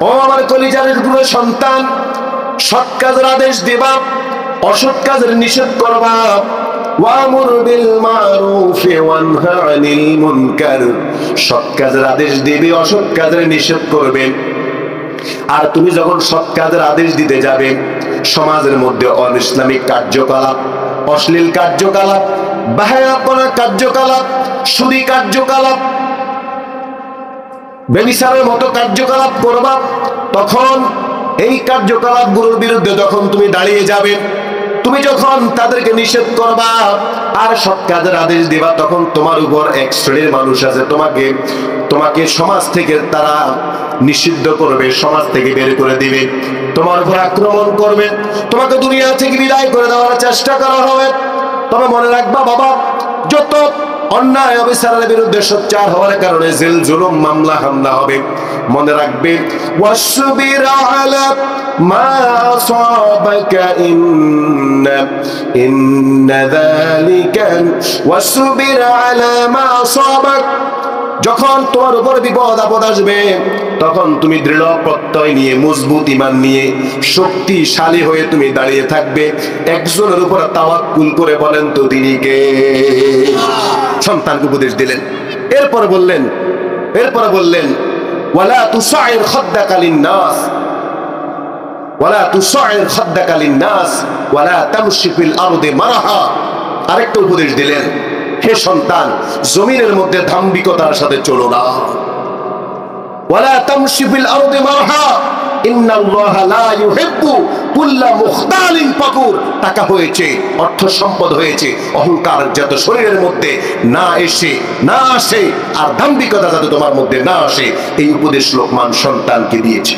ও আমার কলিজার গুলো সন্তান, সৎ কাজের আদেশ দিবা, অসৎ কাজের নিষেধ করবা। ওয়ামুর বিল মা'রুফ ওয়ানহা আনিল মুনকার, সৎ কাজের আদেশ দিবে, অসৎ কাজের নিষেধ করবে। আর তুমি যখন সৎ কাজের আদেশ দিতে যাবে, সমাজের মধ্যে অনিসলামিক কার্যকলাপ, অশ্লীল কার্যকলাপ, বাহায়াপনা কার্যকলাপ, সুদী কার্যকলাপ, ব্যভিচারের মতো কার্যকলাপ করবা, তখন এই কার্যকলাপগুলোর বিরুদ্ধে যখন তুমি দাঁড়িয়ে যাবে, তুমি যখন তাদেরকে নিষেধ করবা আর সৎ কাজের আদেশ দিবা, তখন তোমার উপর এক শ্রেণীর মানুষ আছে, তোমাকে সমাজ থেকে তারা নিষিদ্ধ করবে, সমাজ থেকে বের করে দিবে, তোমার উপর আক্রমণ করবে, তোমাকে দুনিয়া থেকে বিদায় করে দেওয়ার চেষ্টা করা হবে। তবে মনে রাখবা বাবা, যত অন্যায় অবিচারের বিরুদ্ধে সোচ্চার হওয়ার কারণে জেল জুলুম মামলা হামলা হবে, মনে রাখবে ওয়াসবির আলা মা আসাবাকা ইন্না যালিকা ওয়াসবির আলা মা আসাবাক। যখন তোমার উপর বিপদ আপদ আসবে, তখন তুমি দৃঢ় প্রত্যয় নিয়ে, মজবুত ঈমান নিয়ে, শক্তিশালী হয়ে তুমি দাঁড়িয়ে থাকবে। একজনের উপর তাওয়াক্কুল করে বলেন তো তিনি কে? সন্তানকে উপদেশ দিলেন। এরপরে বললেন ওয়ালা তুসাইর খাদ্দাকা লিন-নাস ওয়ালা তুসাইর খাদ্দাকা লিন-নাস ওয়ালা তামশি ফিল আরদি মারহা। আরেকটা উপদেশ দিলেন, হে সন্তান, জমিনের মধ্যে দাম্ভিকতার সাথে চলো না। ওয়ালা তামশি ফিল আরদি মারহা ইন্নাল্লাহা লা ইউহিব্বু কুল্লা মুখতালিন ফাকুর। টাকা হয়েছে, অর্থ সম্পদ হয়েছে, অহংকার যাতে শরীরের মধ্যে না আসে, আর দাম্ভিকতা যাতে তোমার মধ্যে না আসে, এই উপদেশ লোকমান সন্তানকে দিয়েছে।